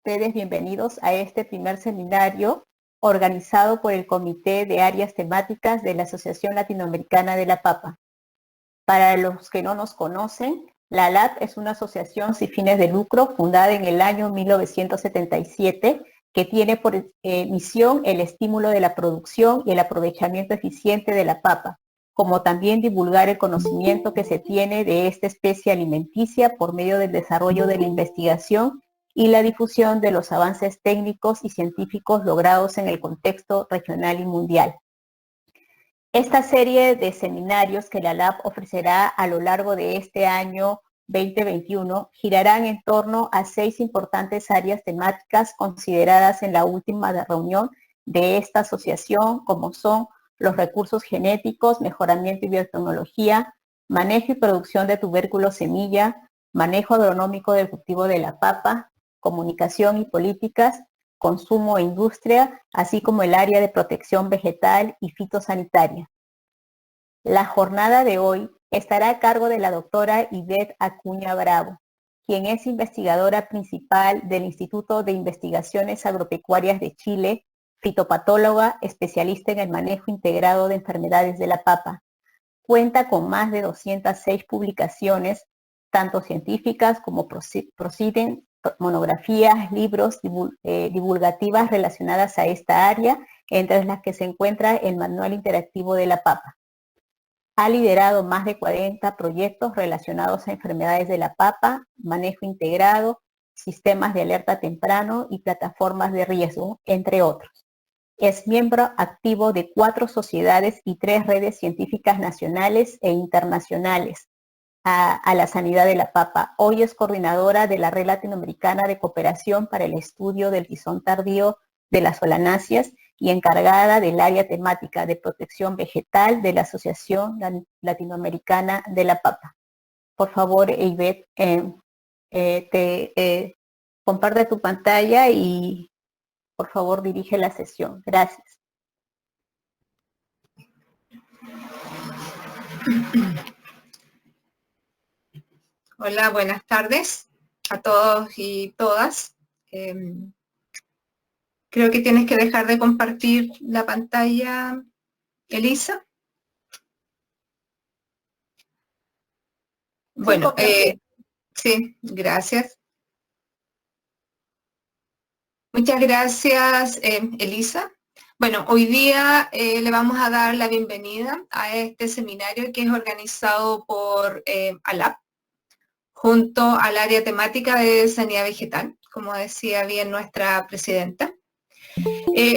ustedes bienvenidos a este primer seminario organizado por el Comité de Áreas Temáticas de la Asociación Latinoamericana de la Papa. Para los que no nos conocen, la ALAP es una asociación sin fines de lucro fundada en el año 1977 que tiene por misión el estímulo de la producción y el aprovechamiento eficiente de la papa, como también divulgar el conocimiento que se tiene de esta especie alimenticia por medio del desarrollo de la investigación y la difusión de los avances técnicos y científicos logrados en el contexto regional y mundial. Esta serie de seminarios que la LAP ofrecerá a lo largo de este año 2021 girarán en torno a 6 importantes áreas temáticas consideradas en la última reunión de esta asociación, como son los recursos genéticos, mejoramiento y biotecnología, manejo y producción de tubérculos semilla, manejo agronómico del cultivo de la papa, comunicación y políticas, consumo e industria, así como el área de protección vegetal y fitosanitaria. La jornada de hoy estará a cargo de la doctora Ivette Acuña Bravo, quien es investigadora principal del Instituto de Investigaciones Agropecuarias de Chile, fitopatóloga, especialista en el manejo integrado de enfermedades de la papa. Cuenta con más de 206 publicaciones, tanto científicas como proceden monografías, libros divulgativas relacionadas a esta área, entre las que se encuentra el Manual Interactivo de la Papa. Ha liderado más de 40 proyectos relacionados a enfermedades de la papa, manejo integrado, sistemas de alerta temprano y plataformas de riesgo, entre otros. Es miembro activo de 4 sociedades y 3 redes científicas nacionales e internacionales a la sanidad de la papa. Hoy es coordinadora de la Red Latinoamericana de Cooperación para el Estudio del Tizón Tardío de las Solanáceas y encargada del área temática de protección vegetal de la Asociación Latinoamericana de la Papa. Por favor, Ivette, comparte tu pantalla y por favor dirige la sesión. Gracias. Hola, buenas tardes a todos y todas. Creo que tienes que dejar de compartir la pantalla, Elisa. Bueno, sí, gracias. Muchas gracias, Elisa. Bueno, hoy día le vamos a dar la bienvenida a este seminario que es organizado por ALAP, junto al área temática de sanidad vegetal, como decía bien nuestra presidenta.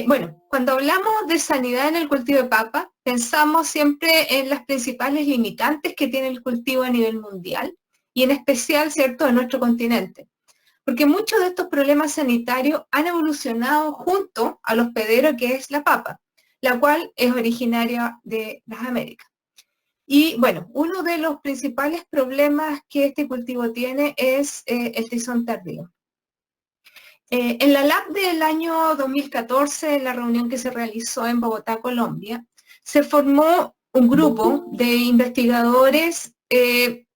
Bueno, cuando hablamos de sanidad en el cultivo de papa, pensamos siempre en las principales limitantes que tiene el cultivo a nivel mundial y en especial, ¿cierto?, en nuestro continente. Porque muchos de estos problemas sanitarios han evolucionado junto al hospedero que es la papa, la cual es originaria de las Américas. Y bueno, uno de los principales problemas que este cultivo tiene es el tizón tardío. En la LAP del año 2014, en la reunión que se realizó en Bogotá, Colombia, se formó un grupo de investigadores que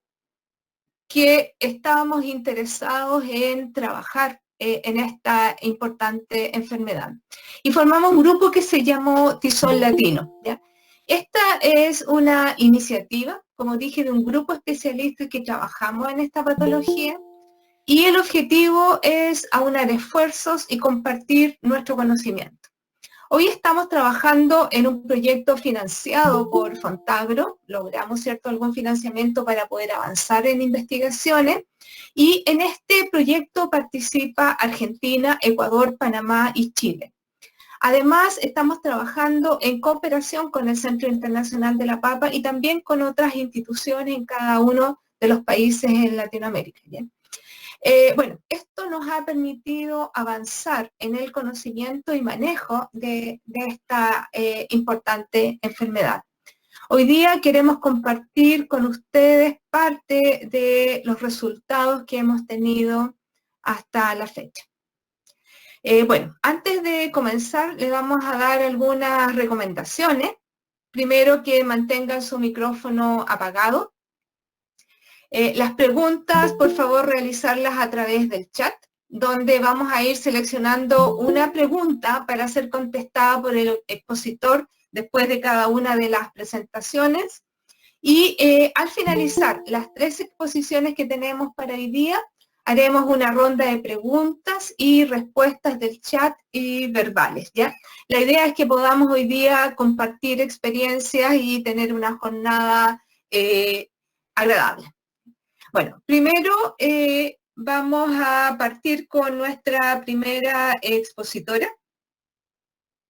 estábamos interesados en trabajar en esta importante enfermedad. Y formamos un grupo que se llamó Tizón Latino, ¿ya? Esta es una iniciativa, como dije, de un grupo especialista que trabajamos en esta patología, y el objetivo es aunar esfuerzos y compartir nuestro conocimiento. Hoy estamos trabajando en un proyecto financiado por Fontagro, logramos, ¿cierto?, algún financiamiento para poder avanzar en investigaciones, y en este proyecto participa Argentina, Ecuador, Panamá y Chile. Además, estamos trabajando en cooperación con el Centro Internacional de la Papa y también con otras instituciones en cada uno de los países en Latinoamérica, ¿bien? Bueno, esto nos ha permitido avanzar en el conocimiento y manejo de esta importante enfermedad. Hoy día queremos compartir con ustedes parte de los resultados que hemos tenido hasta la fecha. Bueno, antes de comenzar, le vamos a dar algunas recomendaciones. Primero, que mantengan su micrófono apagado. Las preguntas, por favor, realizarlas a través del chat. donde vamos a ir seleccionando una pregunta para ser contestada por el expositor después de cada una de las presentaciones. Y al finalizar las 3 exposiciones que tenemos para hoy día, haremos una ronda de preguntas y respuestas del chat y verbales, ¿ya? La idea es que podamos hoy día compartir experiencias y tener una jornada agradable. Bueno, primero vamos a partir con nuestra primera expositora,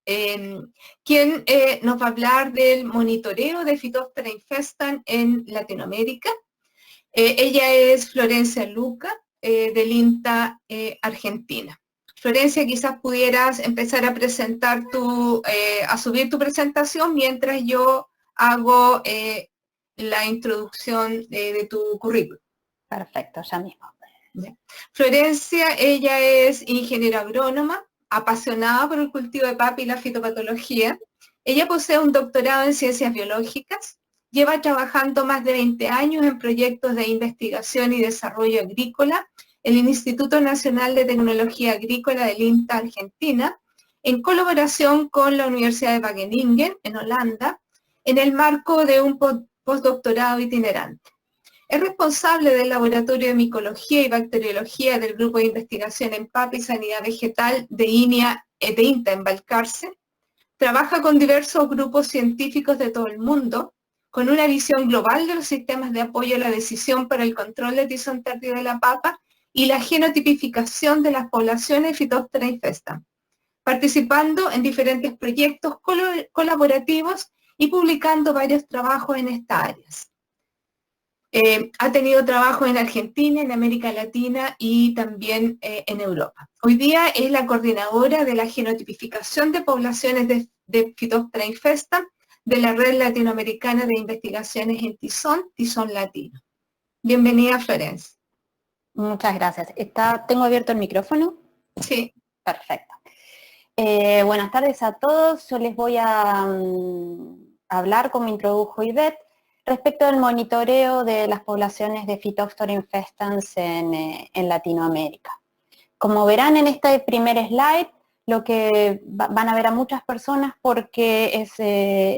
quien nos va a hablar del monitoreo de Phytophthora infestan en Latinoamérica. Ella es Florencia Luca, del INTA Argentina. Florencia, quizás pudieras empezar a presentar a subir tu presentación mientras yo hago la introducción de tu currículum. Perfecto, ya mismo. Florencia, ella es ingeniera agrónoma, apasionada por el cultivo de papa y la fitopatología. Ella posee un doctorado en ciencias biológicas, lleva trabajando más de 20 años en proyectos de investigación y desarrollo agrícola en el Instituto Nacional de Tecnología Agrícola del INTA Argentina, en colaboración con la Universidad de Wageningen, en Holanda, en el marco de un postdoctorado itinerante. Es responsable del Laboratorio de Micología y Bacteriología del Grupo de Investigación en Papa y Sanidad Vegetal de INTA en Balcarce. Trabaja con diversos grupos científicos de todo el mundo, con una visión global de los sistemas de apoyo a la decisión para el control de tizón tardío de la papa y la genotipificación de las poblaciones de Phytophthora infestan, participando en diferentes proyectos colaborativos y publicando varios trabajos en estas áreas. Ha tenido trabajo en Argentina, en América Latina y también en Europa. Hoy día es la coordinadora de la genotipificación de poblaciones de Phytophthora infestan de la Red Latinoamericana de Investigaciones en Tizón Latino. Bienvenida, Florencia. Muchas gracias. ¿Tengo abierto el micrófono? Sí. Perfecto. Buenas tardes a todos. Yo les voy a hablar, como introdujo Ivette, respecto del monitoreo de las poblaciones de Phytophthora infestans en Latinoamérica. Como verán en este primer slide, lo que van a ver a muchas personas porque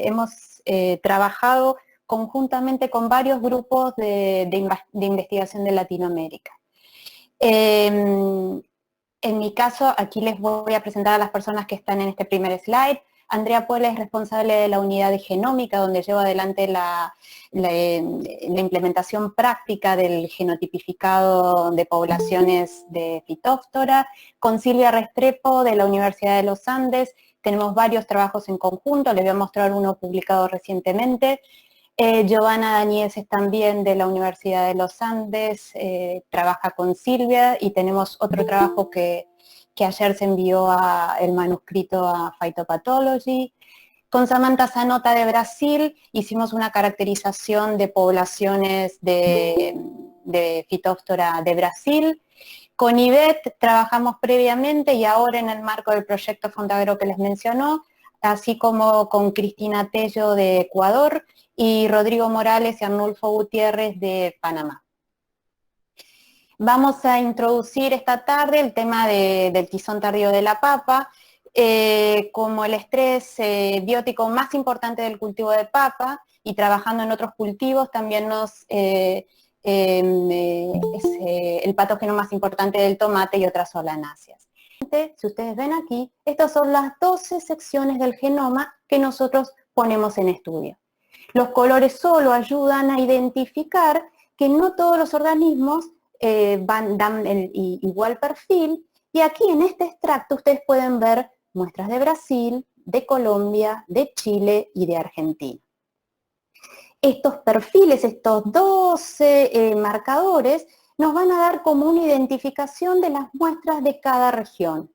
hemos trabajado conjuntamente con varios grupos de investigación de Latinoamérica. En mi caso, aquí les voy a presentar a las personas que están en este primer slide. Andrea Puebla es responsable de la unidad de genómica, donde lleva adelante la implementación práctica del genotipificado de poblaciones de Phytophthora. Con Silvia Restrepo, de la Universidad de los Andes, tenemos varios trabajos en conjunto, les voy a mostrar uno publicado recientemente. Giovanna Dañeses también de la Universidad de los Andes, trabaja con Silvia y tenemos otro trabajo que ayer se envió el manuscrito a Phytopathology. Con Samantha Zanota de Brasil hicimos una caracterización de poblaciones de Phytophthora de Brasil. Con Ivette trabajamos previamente y ahora en el marco del proyecto Fondagro que les mencionó, así como con Cristina Tello de Ecuador y Rodrigo Morales y Arnulfo Gutiérrez de Panamá. Vamos a introducir esta tarde el tema del tizón tardío de la papa, como el estrés biótico más importante del cultivo de papa, y trabajando en otros cultivos también es el patógeno más importante del tomate y otras solanáceas. Si ustedes ven aquí, estas son las 12 secciones del genoma que nosotros ponemos en estudio. Los colores solo ayudan a identificar que no todos los organismos dan el igual perfil, y aquí en este extracto ustedes pueden ver muestras de Brasil, de Colombia, de Chile y de Argentina. Estos perfiles, estos 12 marcadores, nos van a dar como una identificación de las muestras de cada región.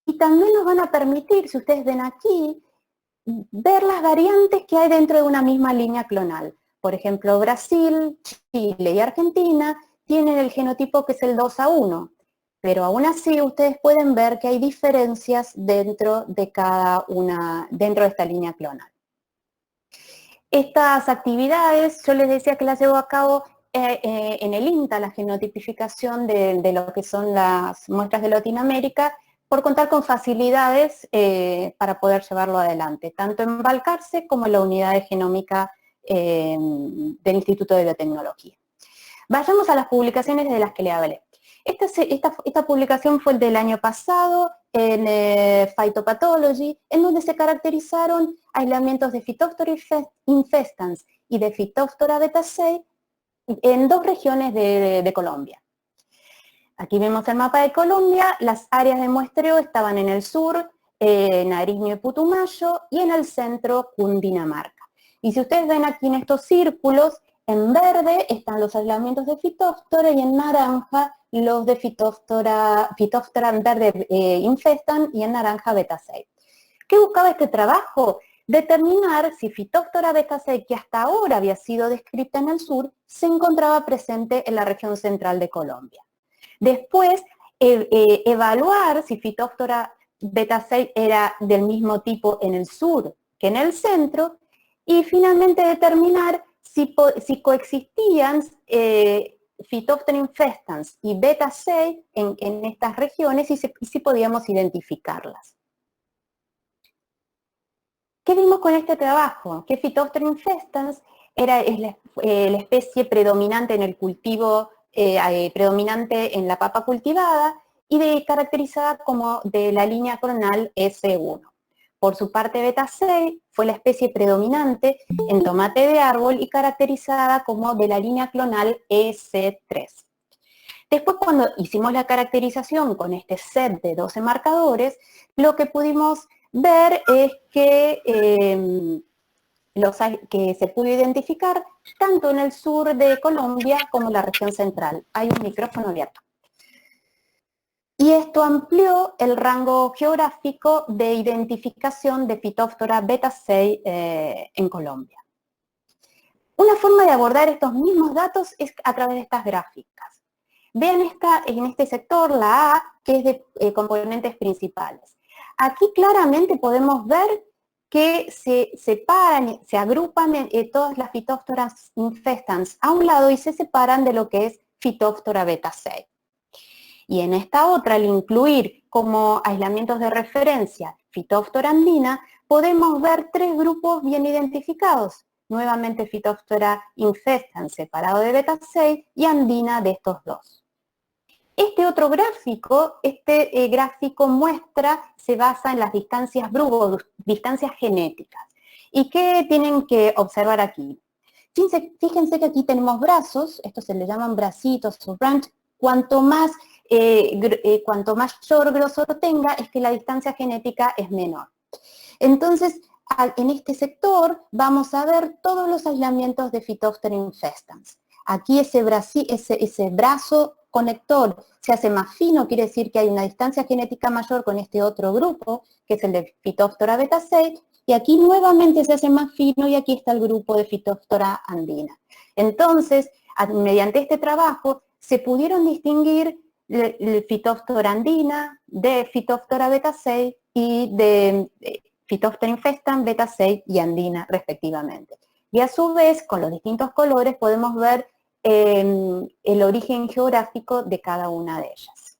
Y también nos van a permitir, si ustedes ven aquí, ver las variantes que hay dentro de una misma línea clonal. Por ejemplo, Brasil, Chile y Argentina tienen el genotipo que es el 2:1, pero aún así ustedes pueden ver que hay diferencias dentro de esta línea clonal. Estas actividades, yo les decía que las llevo a cabo en el INTA la genotipificación de lo que son las muestras de Latinoamérica por contar con facilidades para poder llevarlo adelante, tanto en Balcarce como en la unidad de genómica del Instituto de Biotecnología. Vayamos a las publicaciones de las que le hablé. Esta publicación fue del año pasado en Phytopathology, en donde se caracterizaron aislamientos de Phytophthora infestans y de Phytophthora beta-6 en 2 regiones de Colombia. Aquí vemos el mapa de Colombia, las áreas de muestreo estaban en el sur, Nariño y Putumayo, y en el centro, Cundinamarca. Y si ustedes ven aquí en estos círculos, en verde están los aislamientos de Phytophthora y en naranja los de Phytophthora verde infestan y en naranja beta-6. ¿Qué buscaba este trabajo? Determinar si Phytophthora beta-6, que hasta ahora había sido descrita en el sur, se encontraba presente en la región central de Colombia. Después, evaluar si Phytophthora beta-6 era del mismo tipo en el sur que en el centro, y finalmente determinar si coexistían Phytophthora infestans y beta-6 en estas regiones y si podíamos identificarlas. ¿Qué vimos con este trabajo? Que Phytophthora infestans es la especie predominante en el cultivo, predominante en la papa cultivada y caracterizada como de la línea clonal S1. Por su parte, beta-6 fue la especie predominante en tomate de árbol y caracterizada como de la línea clonal EC3. Después, cuando hicimos la caracterización con este set de 12 marcadores, lo que pudimos ver es que se pudo identificar tanto en el sur de Colombia como en la región central. Hay un micrófono abierto. Y esto amplió el rango geográfico de identificación de Phytophthora beta-6 en Colombia. Una forma de abordar estos mismos datos es a través de estas gráficas. Vean en este sector la A, que es de componentes principales. Aquí claramente podemos ver que se separan, se agrupan todas las Phytophthora infestans a un lado y se separan de lo que es Phytophthora beta-6. Y en esta otra, al incluir como aislamientos de referencia Phytophthora andina, podemos ver 3 grupos bien identificados. Nuevamente Phytophthora infestans separado de beta-6 y andina de estos 2. Este otro gráfico, se basa en las distancias Brugo, distancias genéticas. ¿Y qué tienen que observar aquí? Fíjense que aquí tenemos brazos, estos se le llaman bracitos o branch. Cuanto mayor grosor tenga, es que la distancia genética es menor. Entonces, en este sector vamos a ver todos los aislamientos de Phytophthora infestans. Aquí ese brazo conector se hace más fino, quiere decir que hay una distancia genética mayor con este otro grupo, que es el de Phytophthora beta-6, y aquí nuevamente se hace más fino y aquí está el grupo de Phytophthora andina. Entonces, mediante este trabajo, se pudieron distinguir Phytophthora andina de Phytophthora beta-6 y de Phytophthora infestans, beta-6 y andina respectivamente. Y a su vez, con los distintos colores podemos ver el origen geográfico de cada una de ellas.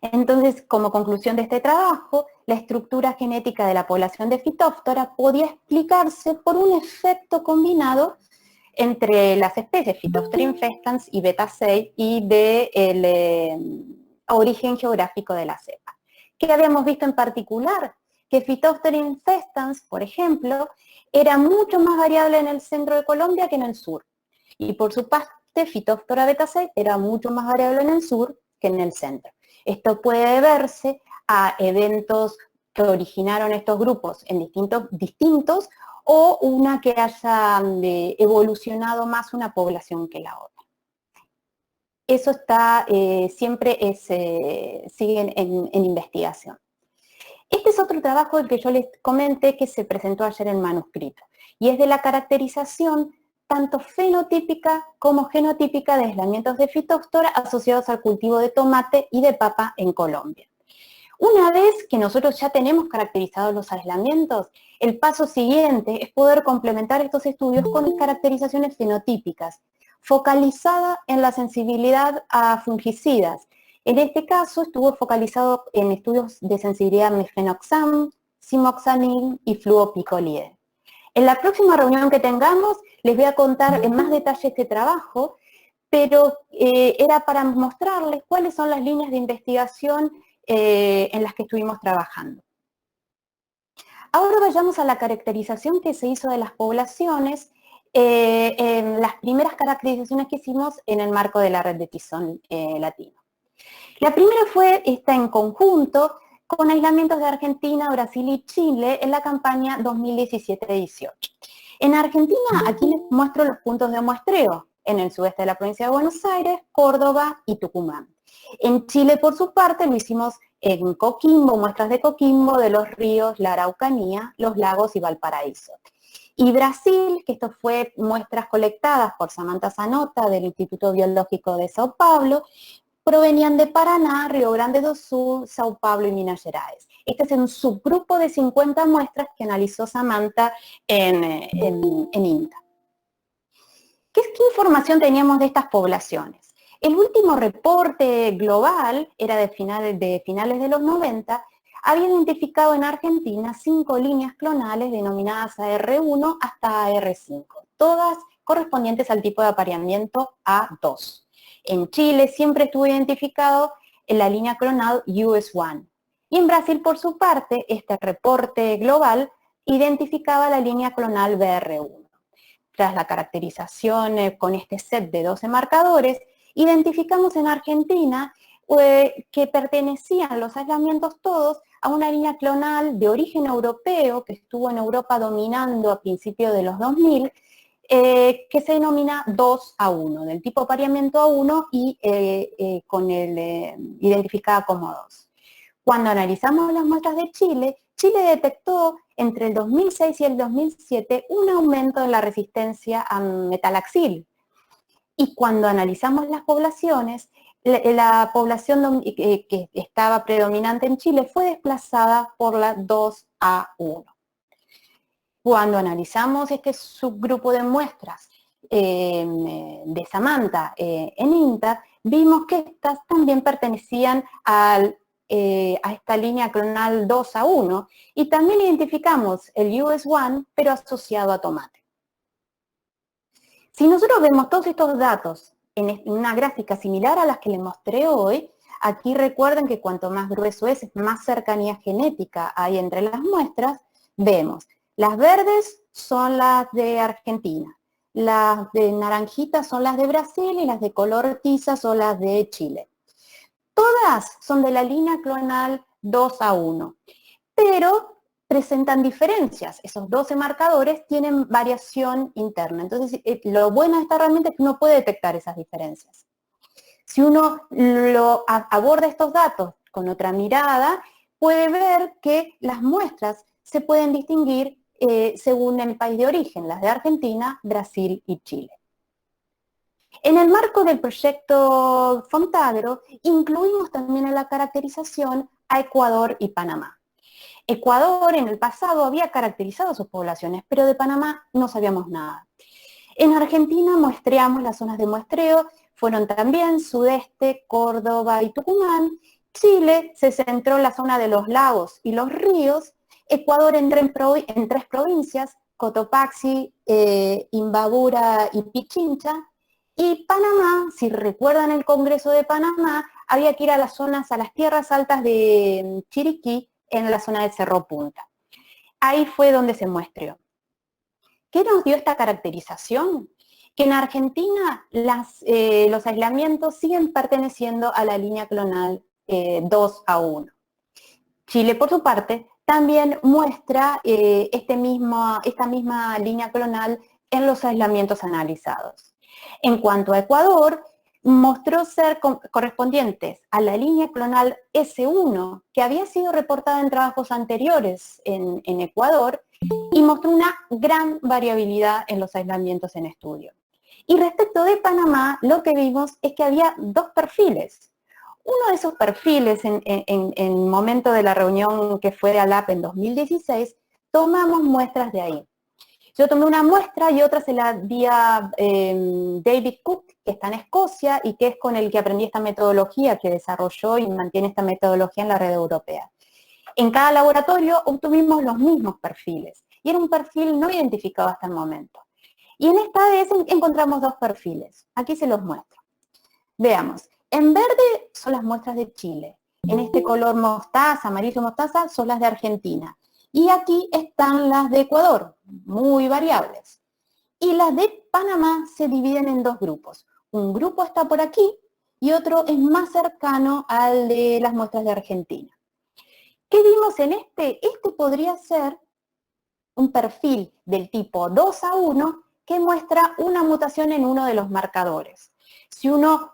Entonces, como conclusión de este trabajo, la estructura genética de la población de Phytophthora podía explicarse por un efecto combinado entre las especies Phytophthora infestans y beta-6 y del origen geográfico de la cepa. ¿Qué habíamos visto en particular? Que Phytophthora infestans, por ejemplo, era mucho más variable en el centro de Colombia que en el sur. Y por su parte, Phytophthora beta-6 era mucho más variable en el sur que en el centro. Esto puede deberse a eventos que originaron estos grupos en distintos o una que haya evolucionado más una población que la otra. Eso está, sigue en investigación. Este es otro trabajo del que yo les comenté que se presentó ayer en manuscrito, y es de la caracterización tanto fenotípica como genotípica de aislamientos de Phytophthora asociados al cultivo de tomate y de papa en Colombia. Una vez que nosotros ya tenemos caracterizados los aislamientos, el paso siguiente es poder complementar estos estudios con caracterizaciones fenotípicas, focalizada en la sensibilidad a fungicidas. En este caso estuvo focalizado en estudios de sensibilidad a mefenoxam, simoxanil y fluopicolide. En la próxima reunión que tengamos les voy a contar en más detalle este trabajo, pero era para mostrarles cuáles son las líneas de investigación en las que estuvimos trabajando. Ahora vayamos a la caracterización que se hizo de las poblaciones, en las primeras caracterizaciones que hicimos en el marco de la red de Tizón Latino. La primera fue esta en conjunto con aislamientos de Argentina, Brasil y Chile en la campaña 2017-18. En Argentina, aquí les muestro los puntos de muestreo, en el sudeste de la provincia de Buenos Aires, Córdoba y Tucumán. En Chile, por su parte, lo hicimos en Coquimbo, muestras de Coquimbo, de los ríos, la Araucanía, los lagos y Valparaíso. Y Brasil, que esto fue muestras colectadas por Samantha Zanota del Instituto Biológico de Sao Paulo, provenían de Paraná, Río Grande do Sul, Sao Paulo y Minas Gerais. Este es un subgrupo de 50 muestras que analizó Samantha en INTA. ¿Qué información teníamos de estas poblaciones? El último reporte global, era de finales de los 90, había identificado en Argentina 5 líneas clonales denominadas AR1 hasta AR5, todas correspondientes al tipo de apareamiento A2. En Chile siempre estuvo identificado en la línea clonal US1. Y en Brasil, por su parte, este reporte global identificaba la línea clonal BR1. Tras la caracterización con este set de 12 marcadores, identificamos en Argentina que pertenecían los aislamientos todos a una línea clonal de origen europeo que estuvo en Europa dominando a principios de los 2000, que se denomina 2A1, del tipo apareamiento A1 y identificada como 2. Cuando analizamos las muestras de Chile, Chile detectó entre el 2006 y el 2007 un aumento en la resistencia a metalaxil. Y cuando analizamos las poblaciones, la población que estaba predominante en Chile fue desplazada por la 2A1. Cuando analizamos este subgrupo de muestras de Samantha en INTA, vimos que estas también pertenecían a esta línea clonal 2A1 y también identificamos el US1, pero asociado a tomate. Si nosotros vemos todos estos datos en una gráfica similar a las que les mostré hoy, aquí recuerden que cuanto más grueso es, más cercanía genética hay entre las muestras, vemos. Las verdes son las de Argentina, las de naranjita son las de Brasil y las de color tiza son las de Chile. Todas son de la línea clonal 2A1, pero presentan diferencias. Esos 12 marcadores tienen variación interna. Entonces, lo bueno de esta herramienta es que uno puede detectar esas diferencias. Si uno aborda estos datos con otra mirada, puede ver que las muestras se pueden distinguir según el país de origen, las de Argentina, Brasil y Chile. En el marco del proyecto Fontagro, incluimos también en la caracterización a Ecuador y Panamá. Ecuador en el pasado había caracterizado sus poblaciones, pero de Panamá no sabíamos nada. En Argentina muestreamos las zonas de muestreo, fueron también Sudeste, Córdoba y Tucumán. Chile se centró en la zona de los lagos y los ríos. Ecuador entró en 3 provincias, Cotopaxi, Imbabura y Pichincha. Y Panamá, si recuerdan el Congreso de Panamá, había que ir a las tierras altas de Chiriquí, en la zona del Cerro Punta. Ahí fue donde se muestreó. ¿Qué nos dio esta caracterización? Que en Argentina los aislamientos siguen perteneciendo a la línea clonal 2A1. Chile, por su parte, también muestra esta misma línea clonal en los aislamientos analizados. En cuanto a Ecuador, mostró ser correspondientes a la línea clonal S1, que había sido reportada en trabajos anteriores en Ecuador, y mostró una gran variabilidad en los aislamientos en estudio. Y respecto de Panamá, lo que vimos es que había 2 perfiles. Uno de esos perfiles, en el momento de la reunión que fue de ALAP en 2016, tomamos muestras de ahí. Yo tomé una muestra y otra se la di a David Cook, que está en Escocia y que es con el que aprendí esta metodología, que desarrolló y mantiene esta metodología en la red europea. En cada laboratorio obtuvimos los mismos perfiles y era un perfil no identificado hasta el momento. Y en esta vez encontramos dos perfiles. Aquí se los muestro. Veamos. En verde son las muestras de Chile. En este color mostaza, amarillo mostaza, son las de Argentina. Y aquí están las de Ecuador, muy variables. Y las de Panamá se dividen en dos grupos. Un grupo está por aquí y otro es más cercano al de las muestras de Argentina. ¿Qué vimos en este? Este podría ser un perfil del tipo 2A1 que muestra una mutación en uno de los marcadores. Si uno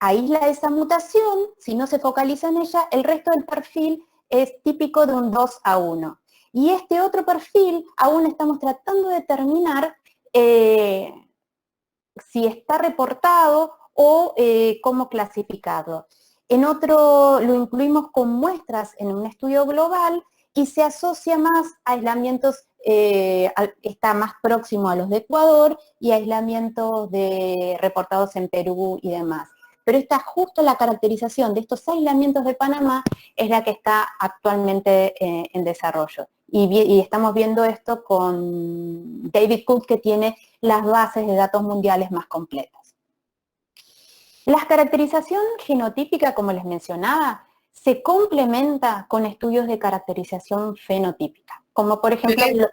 aísla esa mutación, si no se focaliza en ella, el resto del perfil es típico de un 2A1. Y este otro perfil aún estamos tratando de determinar si está reportado o cómo clasificarlo. En otro lo incluimos con muestras en un estudio global y se asocia más a aislamientos, está más próximo a los de Ecuador y aislamientos reportados en Perú y demás. Pero esta justo la caracterización de estos aislamientos de Panamá es la que está actualmente en desarrollo. Y estamos viendo esto con David Cook, que tiene las bases de datos mundiales más completas. La caracterización genotípica, como les mencionaba, se complementa con estudios de caracterización fenotípica, como por ejemplo...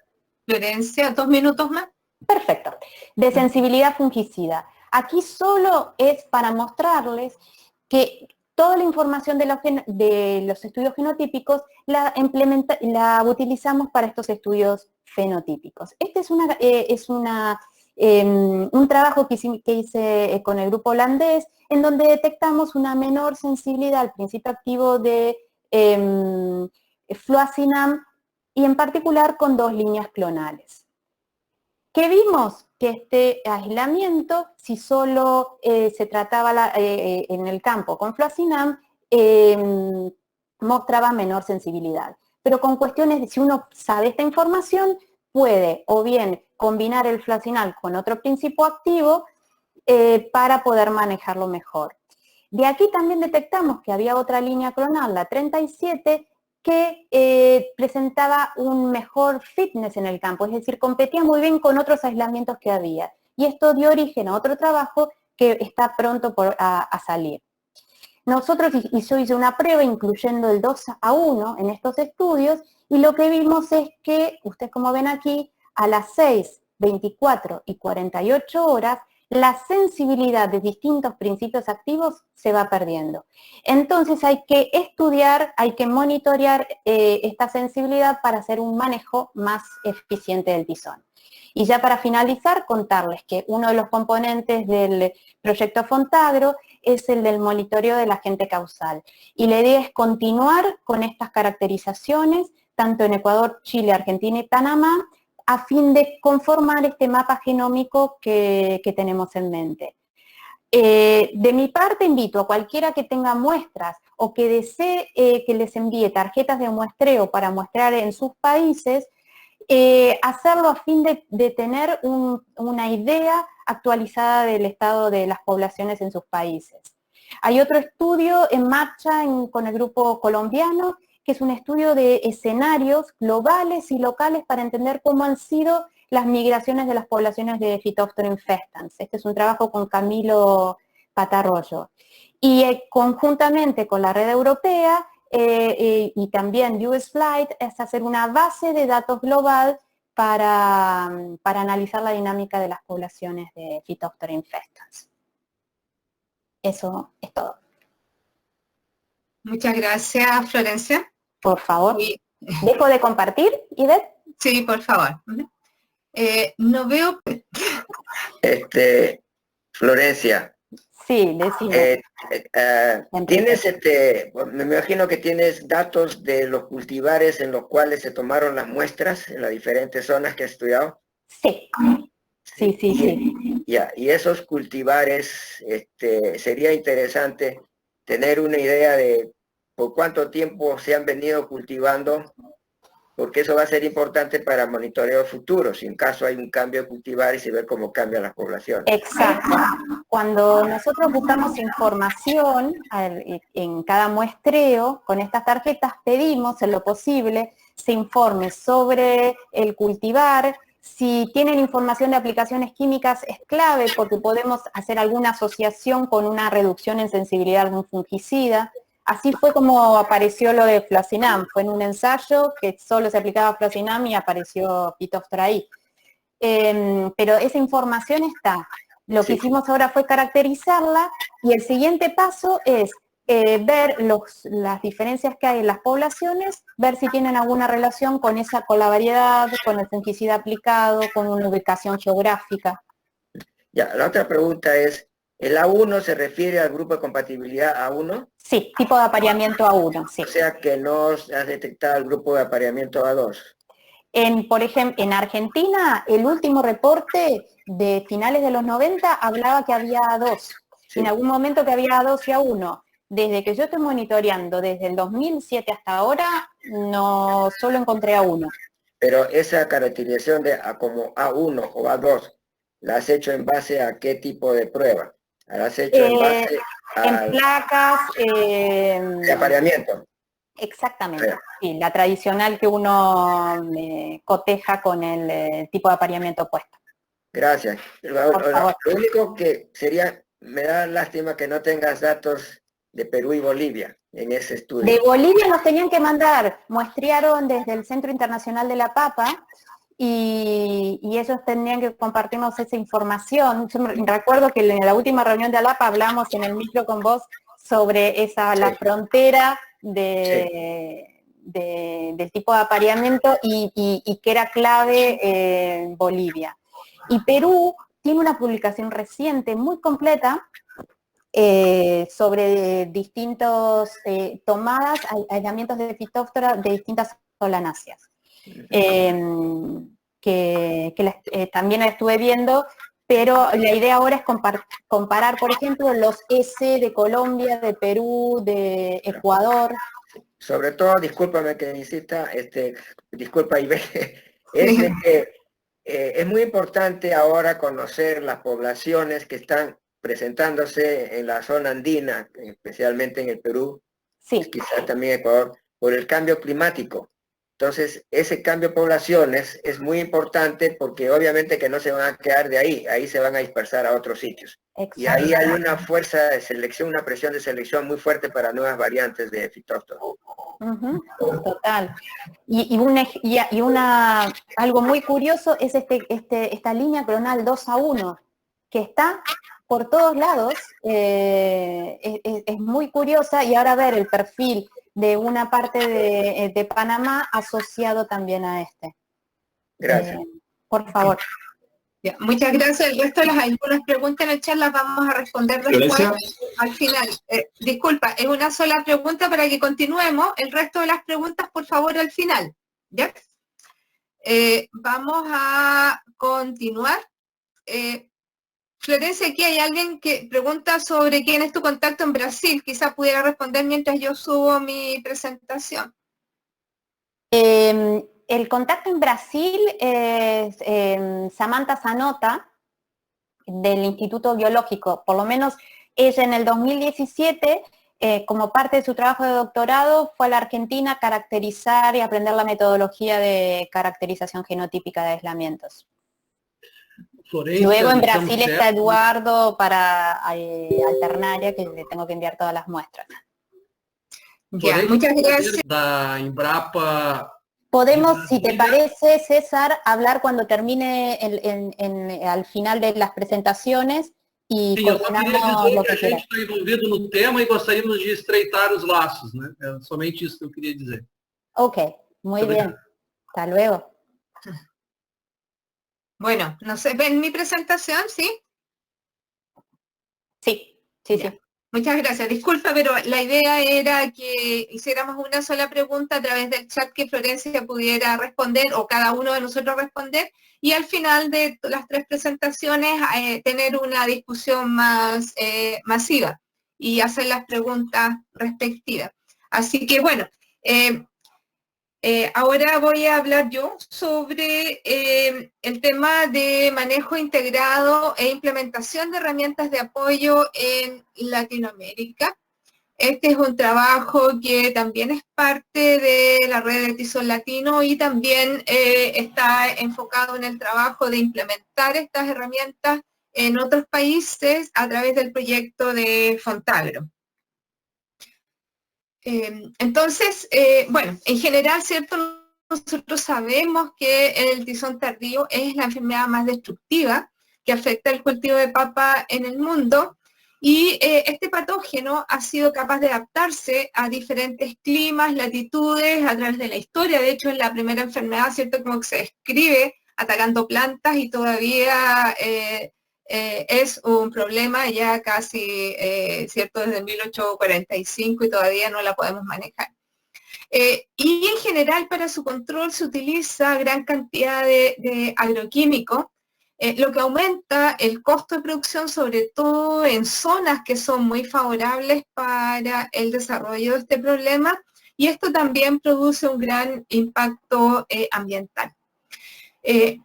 Florencia, 2 minutos más. Perfecto. De sensibilidad fungicida. Aquí solo es para mostrarles que toda la información de los estudios genotípicos la utilizamos para estos estudios fenotípicos. Este es un trabajo que hice con el grupo holandés, en donde detectamos una menor sensibilidad al principio activo de fluacinam y en particular con 2 líneas clonales. ¿Qué vimos? Que este aislamiento, si solo se trataba en el campo con fluacinam, mostraba menor sensibilidad. Pero con cuestiones de si uno sabe esta información, puede o bien combinar el fluacinam con otro principio activo para poder manejarlo mejor. De aquí también detectamos que había otra línea clonal, la 37, que presentaba un mejor fitness en el campo, es decir, competía muy bien con otros aislamientos que había. Y esto dio origen a otro trabajo que está pronto a salir. Nosotros, y yo hice una prueba incluyendo el 2A1 en estos estudios, y lo que vimos es que, ustedes como ven aquí, a las 6, 24 y 48 horas, la sensibilidad de distintos principios activos se va perdiendo. Entonces hay que estudiar, hay que monitorear esta sensibilidad para hacer un manejo más eficiente del tizón. Y ya para finalizar, contarles que uno de los componentes del proyecto Fontagro es el del monitoreo del agente causal. Y la idea es continuar con estas caracterizaciones, tanto en Ecuador, Chile, Argentina y Panamá, a fin de conformar este mapa genómico que tenemos en mente. De mi parte, invito a cualquiera que tenga muestras o que desee que les envíe tarjetas de muestreo para muestrar en sus países, hacerlo a fin de tener una idea actualizada del estado de las poblaciones en sus países. Hay otro estudio en marcha con el grupo colombiano, que es un estudio de escenarios globales y locales para entender cómo han sido las migraciones de las poblaciones de Phytophthora infestans. Este es un trabajo con Camilo Patarroyo. Y conjuntamente con la red europea y también US Flight es hacer una base de datos global para analizar la dinámica de las poblaciones de Phytophthora infestans. Eso es todo. Muchas gracias, Florencia. Por favor. ¿Dejo de compartir, Ivette? Sí, por favor. No veo... Florencia. Sí, decime. Tienes, me imagino que tienes datos de los cultivares en los cuales se tomaron las muestras en las diferentes zonas que has estudiado. Sí. Sí, sí, sí. Ya, y esos cultivares, sería interesante tener una idea de por cuánto tiempo se han venido cultivando, porque eso va a ser importante para monitoreo futuro, si en caso hay un cambio de cultivares y ver cómo cambian las poblaciones. Exacto. Cuando nosotros buscamos información en cada muestreo, con estas tarjetas pedimos en lo posible se informe sobre el cultivar. Si tienen información de aplicaciones químicas es clave porque podemos hacer alguna asociación con una reducción en sensibilidad de un fungicida. Así fue como apareció lo de Flocinam. Fue en un ensayo que solo se aplicaba Flocinam y apareció Phytophthora ahí. Pero esa información está. Lo que hicimos ahora fue caracterizarla y el siguiente paso es ver las diferencias que hay en las poblaciones, ver si tienen alguna relación con la variedad, con el fungicida aplicado, con una ubicación geográfica. Ya, la otra pregunta es, ¿el A1 se refiere al grupo de compatibilidad A1? Sí, tipo de apareamiento A1, sí. O sea que no has detectado el grupo de apareamiento A2. Por ejemplo, en Argentina, el último reporte de finales de los 90 hablaba que había A2. Sí. En algún momento que había A2 y A1. Desde que yo estoy monitoreando, desde el 2007 hasta ahora, no solo encontré A1. Pero esa caracterización de como A1 o A2, ¿la has hecho en base a qué tipo de prueba? ¿La has hecho en base a placas? De apareamiento. Exactamente, sí, la tradicional que uno coteja con el tipo de apareamiento opuesto. Gracias. Lo único que sería, me da lástima que no tengas datos de Perú y Bolivia en ese estudio. De Bolivia nos tenían que mandar, muestrearon desde el Centro Internacional de la Papa y ellos tenían que compartirnos esa información. Yo recuerdo que en la última reunión de ALAPA hablamos en el micro con vos sobre la frontera del tipo de apareamiento y que era clave Bolivia. Y Perú tiene una publicación reciente muy completa sobre distintos tomadas, aislamientos de Phytophthora de distintas solanáceas. También la estuve viendo, pero la idea ahora es comparar, por ejemplo, los S de Colombia, de Perú, de Ecuador. Sobre todo, discúlpame que insista, disculpa Ibe, es de que es muy importante ahora conocer las poblaciones que están presentándose en la zona andina, especialmente en el Perú, quizás también Ecuador, por el cambio climático. Entonces, ese cambio de poblaciones es muy importante porque obviamente que no se van a quedar de ahí se van a dispersar a otros sitios. Y ahí hay una fuerza de selección, una presión de selección muy fuerte para nuevas variantes de Phytophthora. Total. Algo muy curioso es esta línea clonal 2A1, que está por todos lados, es muy curiosa, y ahora ver el perfil de una parte de Panamá asociado también a este. Gracias. Por favor. Ya, muchas gracias. El resto de algunas preguntas en el chat las vamos a responder después al final. Disculpa, es una sola pregunta para que continuemos. El resto de las preguntas, por favor, al final. ¿Ya? Vamos a continuar. Florencia, aquí hay alguien que pregunta sobre quién es tu contacto en Brasil. Quizá pudiera responder mientras yo subo mi presentación. El contacto en Brasil es Samantha Zanota, del Instituto Biológico. Por lo menos ella en el 2017, como parte de su trabajo de doctorado, fue a la Argentina a caracterizar y aprender la metodología de caracterización genotípica de aislamientos. Florencia, luego en Brasil está Eduardo para Alternaria, que le tengo que enviar todas las muestras. Ya, muchas gracias. Da Embrapa. Podemos, si te parece, César, hablar cuando termine al final de las presentaciones y coordinamos lo que quieras. A gente está envolvido no tema e gostaríamos de estreitar os laços, né? É somente isso que eu queria dizer. Ok, muy bien. Hasta luego. Bueno, no sé, ¿ven mi presentación? ¿Sí? Sí. Muchas gracias. Disculpa, pero la idea era que hiciéramos una sola pregunta a través del chat que Florencia pudiera responder o cada uno de nosotros responder y al final de las 3 presentaciones tener una discusión más masiva y hacer las preguntas respectivas. Así que bueno, ahora voy a hablar yo sobre el tema de manejo integrado e implementación de herramientas de apoyo en Latinoamérica. Este es un trabajo que también es parte de la red de Tizón Latino y también está enfocado en el trabajo de implementar estas herramientas en otros países a través del proyecto de Fontagro. Entonces, bueno, en general, ¿cierto? Nosotros sabemos que el tizón tardío es la enfermedad más destructiva que afecta el cultivo de papa en el mundo y este patógeno ha sido capaz de adaptarse a diferentes climas, latitudes, a través de la historia. De hecho, es la primera enfermedad, ¿cierto? Como que se describe atacando plantas y todavía es un problema ya casi, ¿cierto? Desde 1845 y todavía no la podemos manejar. Y en general para su control se utiliza gran cantidad de agroquímicos, lo que aumenta el costo de producción, sobre todo en zonas que son muy favorables para el desarrollo de este problema, y esto también produce un gran impacto ambiental.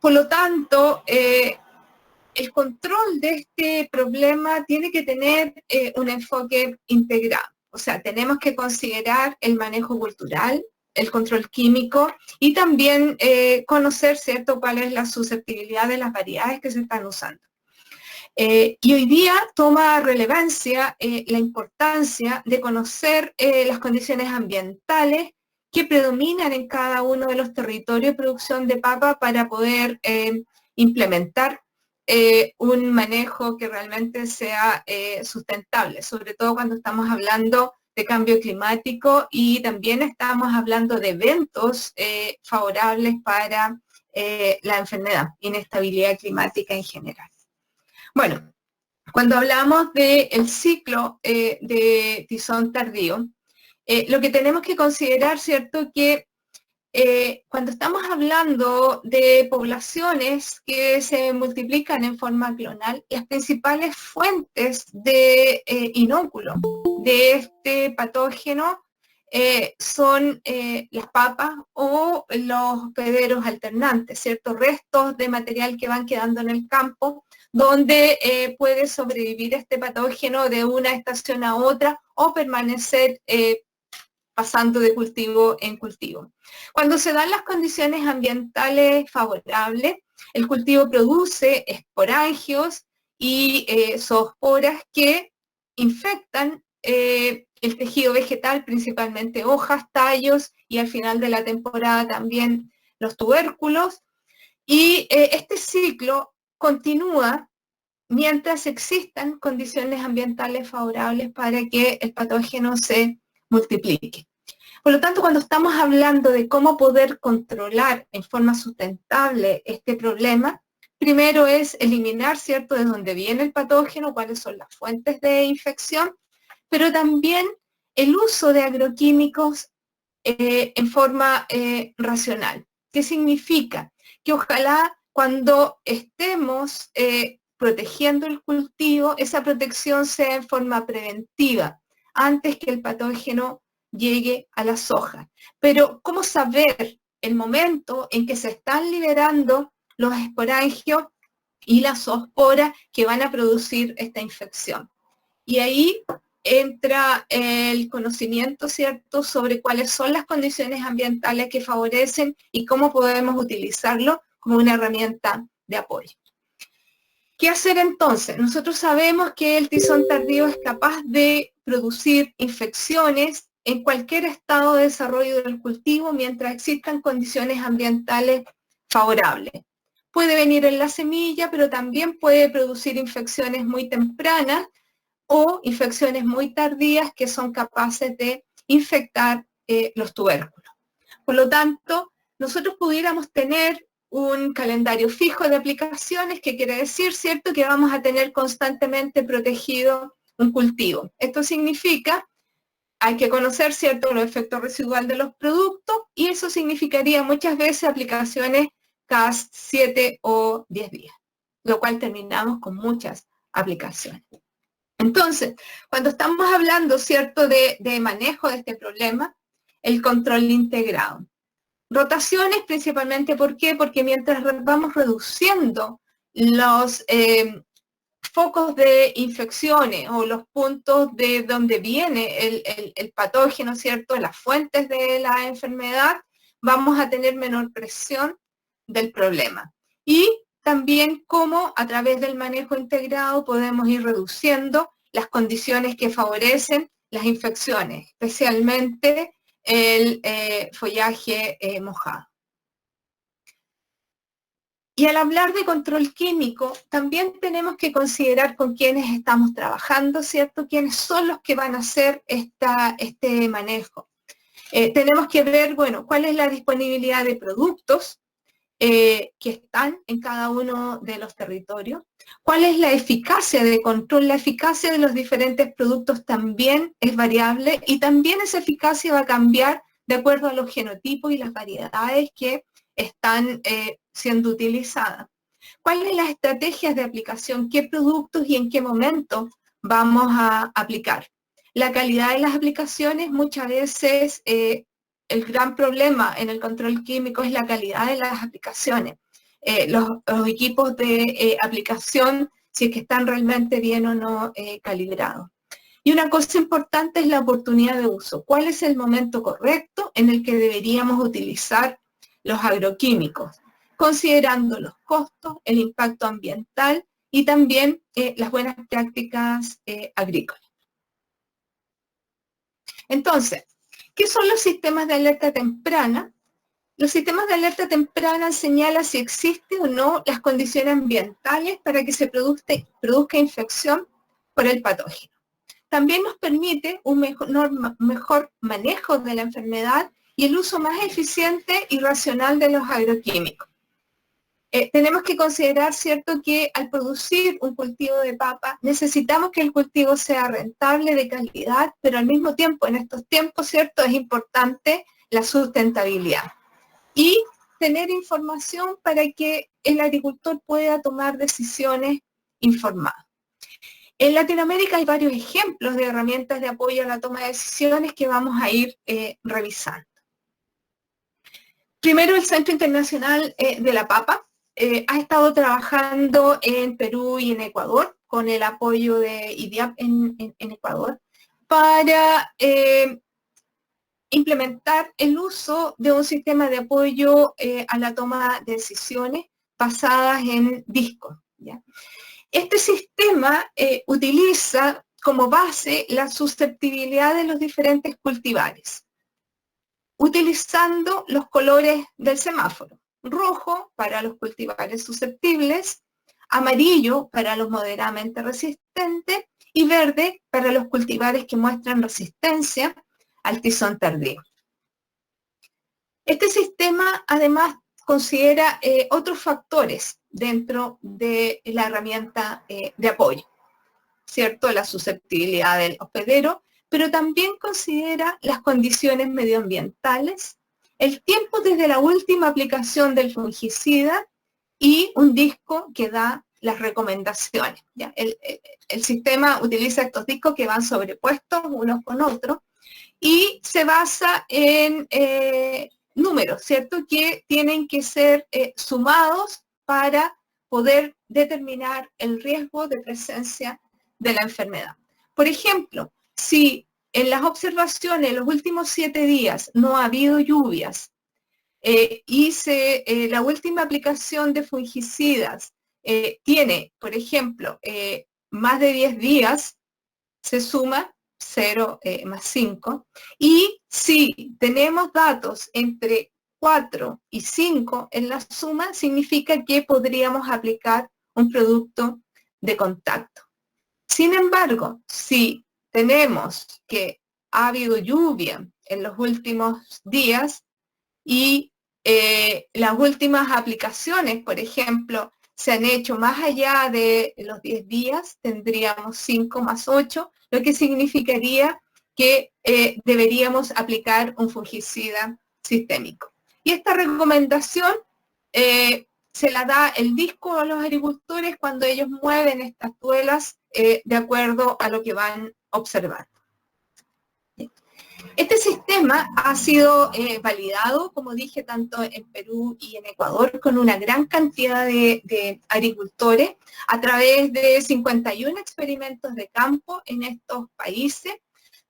Por lo tanto, el control de este problema tiene que tener un enfoque integrado. O sea, tenemos que considerar el manejo cultural, el control químico y también conocer, ¿cierto?, cuál es la susceptibilidad de las variedades que se están usando. Y hoy día toma relevancia la importancia de conocer las condiciones ambientales que predominan en cada uno de los territorios de producción de papa para poder implementar un manejo que realmente sea sustentable, sobre todo cuando estamos hablando de cambio climático y también estamos hablando de eventos favorables para la enfermedad, inestabilidad climática en general. Bueno, cuando hablamos del ciclo de tizón tardío, lo que tenemos que considerar, ¿cierto?, que cuando estamos hablando de poblaciones que se multiplican en forma clonal, las principales fuentes de inóculo de este patógeno son las papas o los hospederos alternantes, ¿cierto? Restos de material que van quedando en el campo, donde puede sobrevivir este patógeno de una estación a otra o permanecer pasando de cultivo en cultivo. Cuando se dan las condiciones ambientales favorables, el cultivo produce esporangios y zoosporas que infectan el tejido vegetal, principalmente hojas, tallos y al final de la temporada también los tubérculos. Y este ciclo continúa mientras existan condiciones ambientales favorables para que el patógeno se multiplique. Por lo tanto, cuando estamos hablando de cómo poder controlar en forma sustentable este problema, primero es eliminar, ¿cierto?, de dónde viene el patógeno, cuáles son las fuentes de infección, pero también el uso de agroquímicos en forma racional. ¿Qué significa? Que ojalá cuando estemos protegiendo el cultivo, esa protección sea en forma preventiva, antes que el patógeno llegue a la soja. Pero, ¿cómo saber el momento en que se están liberando los esporangios y las zoosporas que van a producir esta infección? Y ahí entra el conocimiento, ¿cierto?, sobre cuáles son las condiciones ambientales que favorecen y cómo podemos utilizarlo como una herramienta de apoyo. ¿Qué hacer entonces? Nosotros sabemos que el tizón tardío es capaz de producir infecciones en cualquier estado de desarrollo del cultivo mientras existan condiciones ambientales favorables. Puede venir en la semilla, pero también puede producir infecciones muy tempranas o infecciones muy tardías que son capaces de infectar los tubérculos. Por lo tanto, nosotros pudiéramos tener un calendario fijo de aplicaciones, que quiere decir, ¿cierto?, que vamos a tener constantemente protegido un cultivo. Esto significa, hay que conocer, ¿cierto?, los efectos residuales de los productos, y eso significaría muchas veces aplicaciones cada 7 o 10 días, lo cual terminamos con muchas aplicaciones. Entonces, cuando estamos hablando, ¿cierto?, de manejo de este problema, el control integrado. Rotaciones principalmente, ¿por qué? Porque mientras vamos reduciendo los focos de infecciones o los puntos de donde viene el patógeno, ¿cierto?, las fuentes de la enfermedad, vamos a tener menor presión del problema. Y también cómo a través del manejo integrado podemos ir reduciendo las condiciones que favorecen las infecciones, especialmente el follaje mojado. Y al hablar de control químico, también tenemos que considerar con quiénes estamos trabajando, ¿cierto? Quiénes son los que van a hacer este manejo. Tenemos que ver, bueno, cuál es la disponibilidad de productos que están en cada uno de los territorios, cuál es la eficacia de control. La eficacia de los diferentes productos también es variable, y también esa eficacia va a cambiar de acuerdo a los genotipos y las variedades que están siendo utilizadas. ¿Cuáles son las estrategias de aplicación? ¿Qué productos y en qué momento vamos a aplicar? La calidad de las aplicaciones, muchas veces el gran problema en el control químico es la calidad de las aplicaciones. Los equipos de aplicación, si es que están realmente bien o no calibrados. Y una cosa importante es la oportunidad de uso. ¿Cuál es el momento correcto en el que deberíamos utilizar los agroquímicos? Considerando los costos, el impacto ambiental y también las buenas prácticas agrícolas. Entonces, ¿qué son los sistemas de alerta temprana? Los sistemas de alerta temprana señalan si existe o no las condiciones ambientales para que se produzca infección por el patógeno. También nos permite un mejor manejo de la enfermedad y el uso más eficiente y racional de los agroquímicos. Tenemos que considerar, ¿cierto?, que al producir un cultivo de papa necesitamos que el cultivo sea rentable, de calidad, pero al mismo tiempo, en estos tiempos, ¿cierto?, es importante la sustentabilidad. Y tener información para que el agricultor pueda tomar decisiones informadas. En Latinoamérica hay varios ejemplos de herramientas de apoyo a la toma de decisiones que vamos a ir revisando. Primero, el Centro Internacional de la Papa ha estado trabajando en Perú y en Ecuador, con el apoyo de IDIAP en Ecuador, para implementar el uso de un sistema de apoyo a la toma de decisiones basadas en discos, ¿ya? Este sistema utiliza como base la susceptibilidad de los diferentes cultivares, utilizando los colores del semáforo. Rojo para los cultivares susceptibles, amarillo para los moderadamente resistentes y verde para los cultivares que muestran resistencia al tizón tardío. Este sistema además considera otros factores dentro de la herramienta de apoyo, ¿cierto? La susceptibilidad del hospedero, pero también considera las condiciones medioambientales, el tiempo desde la última aplicación del fungicida y un disco que da las recomendaciones, ¿ya? El sistema utiliza estos discos que van sobrepuestos unos con otros y se basa en números, ¿cierto?, que tienen que ser sumados para poder determinar el riesgo de presencia de la enfermedad. Por ejemplo, si en las observaciones, en los últimos 7 días, no ha habido lluvias y la última aplicación de fungicidas tiene, por ejemplo, más de 10 días, se suma 0 más 5. Y si tenemos datos entre 4 y 5 en la suma, significa que podríamos aplicar un producto de contacto. Sin embargo, si tenemos que ha habido lluvia en los últimos días y las últimas aplicaciones, por ejemplo, se han hecho más allá de los 10 días, tendríamos 5 más 8, lo que significaría que deberíamos aplicar un fungicida sistémico. Y esta recomendación se la da el disco a los agricultores cuando ellos mueven estas tuelas de acuerdo a lo que van observando. Este sistema ha sido validado, como dije, tanto en Perú y en Ecuador, con una gran cantidad de agricultores a través de 51 experimentos de campo en estos países,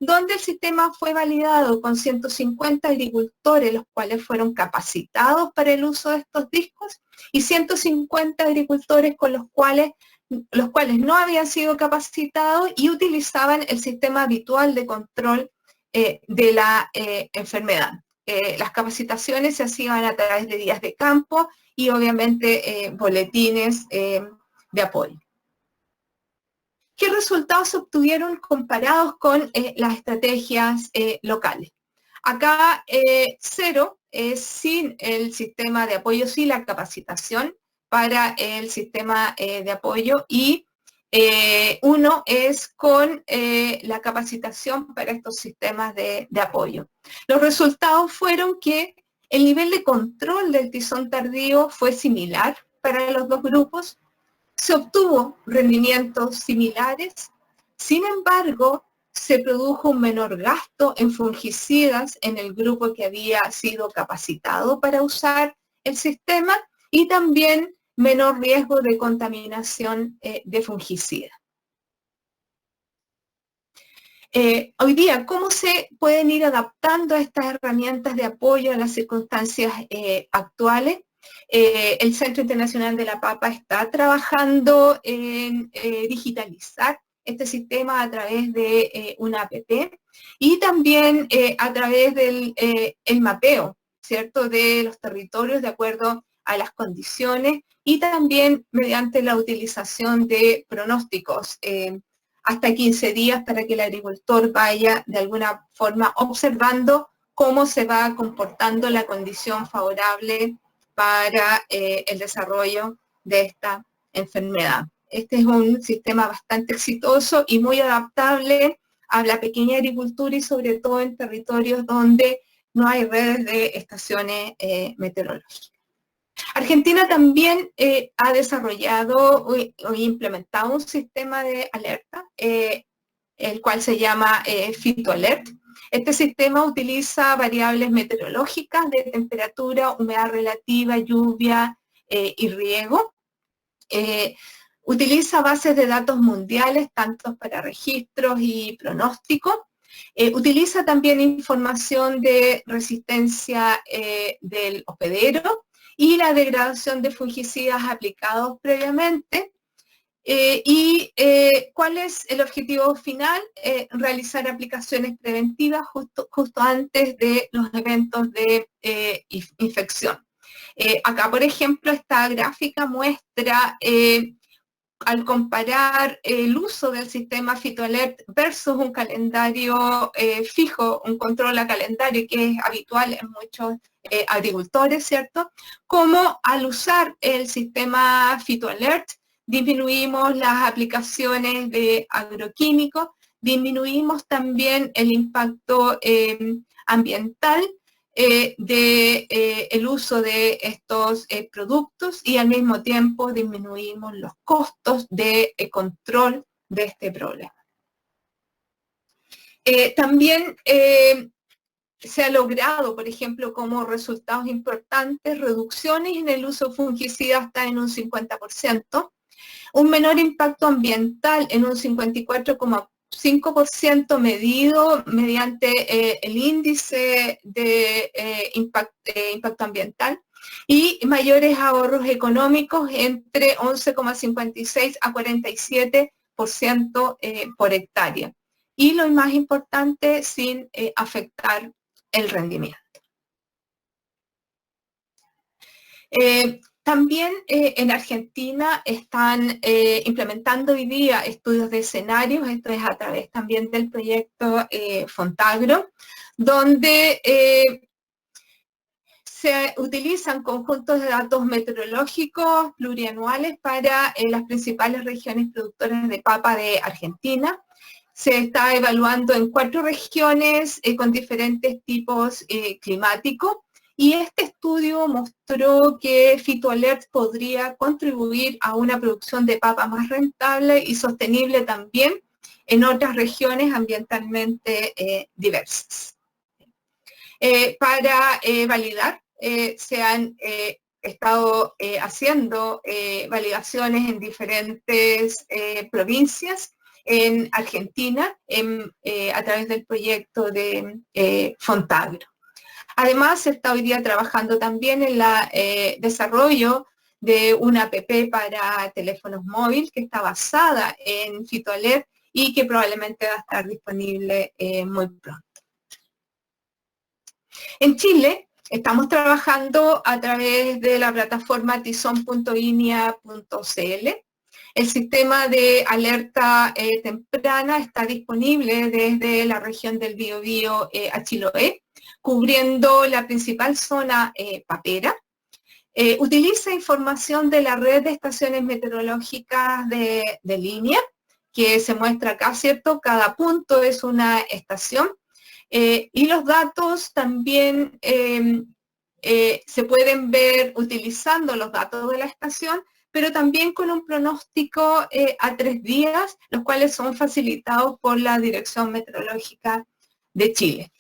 donde el sistema fue validado con 150 agricultores, los cuales fueron capacitados para el uso de estos discos, y 150 agricultores con los cuales no habían sido capacitados y utilizaban el sistema habitual de control de la enfermedad. Las capacitaciones se hacían a través de días de campo y obviamente boletines de apoyo. ¿Qué resultados se obtuvieron comparados con las estrategias locales? Acá 0 es sin el sistema de apoyo, sin la capacitación para el sistema de apoyo, y 1 es con la capacitación para estos sistemas de apoyo. Los resultados fueron que el nivel de control del tizón tardío fue similar para los dos grupos, se obtuvo rendimientos similares, sin embargo, se produjo un menor gasto en fungicidas en el grupo que había sido capacitado para usar el sistema y también menor riesgo de contaminación de fungicida. Hoy día, ¿cómo se pueden ir adaptando estas herramientas de apoyo a las circunstancias actuales? El Centro Internacional de la Papa está trabajando en digitalizar este sistema a través de una app y también a través del el mapeo, ¿cierto?, de los territorios de acuerdo a las condiciones y también mediante la utilización de pronósticos hasta 15 días para que el agricultor vaya de alguna forma observando cómo se va comportando la condición favorable para el desarrollo de esta enfermedad. Este es un sistema bastante exitoso y muy adaptable a la pequeña agricultura y sobre todo en territorios donde no hay redes de estaciones meteorológicas. Argentina también ha desarrollado o implementado un sistema de alerta, el cual se llama PhytoAlert. Este sistema utiliza variables meteorológicas de temperatura, humedad relativa, lluvia y riego. Utiliza bases de datos mundiales, tanto para registros y pronósticos. Utiliza también información de resistencia del hospedero y la degradación de fungicidas aplicados previamente. ¿Cuál es el objetivo final? Realizar aplicaciones preventivas justo antes de los eventos de infección. Acá, por ejemplo, esta gráfica muestra, al comparar el uso del sistema PhytoAlert versus un calendario fijo, un control a calendario que es habitual en muchos agricultores, ¿cierto? Como al usar el sistema PhytoAlert disminuimos las aplicaciones de agroquímicos, disminuimos también el impacto ambiental el uso de estos productos y al mismo tiempo disminuimos los costos de control de este problema. También se ha logrado, por ejemplo, como resultados importantes, reducciones en el uso de fungicidas hasta en un 50%, un menor impacto ambiental en un 54,5% medido mediante el índice de impacto ambiental y mayores ahorros económicos entre 11,56 a 47% por hectárea. Y lo más importante, sin afectar el rendimiento. También en Argentina están implementando hoy día estudios de escenarios, esto es a través también del proyecto Fontagro, donde se utilizan conjuntos de datos meteorológicos plurianuales para las principales regiones productoras de papa de Argentina. Se está evaluando en 4 regiones con diferentes tipos climáticos. Y este estudio mostró que PhytoAlert podría contribuir a una producción de papa más rentable y sostenible también en otras regiones ambientalmente diversas. Para validar, se han estado haciendo validaciones en diferentes provincias en Argentina a través del proyecto de Fontagro. Además, se está hoy día trabajando también en el desarrollo de una app para teléfonos móviles que está basada en PhytoAlert y que probablemente va a estar disponible muy pronto. En Chile, estamos trabajando a través de la plataforma tizon.inia.cl. El sistema de alerta temprana está disponible desde la región del Biobío a Chiloé, cubriendo la principal zona papera. Utiliza información de la red de estaciones meteorológicas de línea, que se muestra acá, ¿cierto? Cada punto es una estación. Y los datos también se pueden ver utilizando los datos de la estación, pero también con un pronóstico a 3 días, los cuales son facilitados por la Dirección Meteorológica de Chile.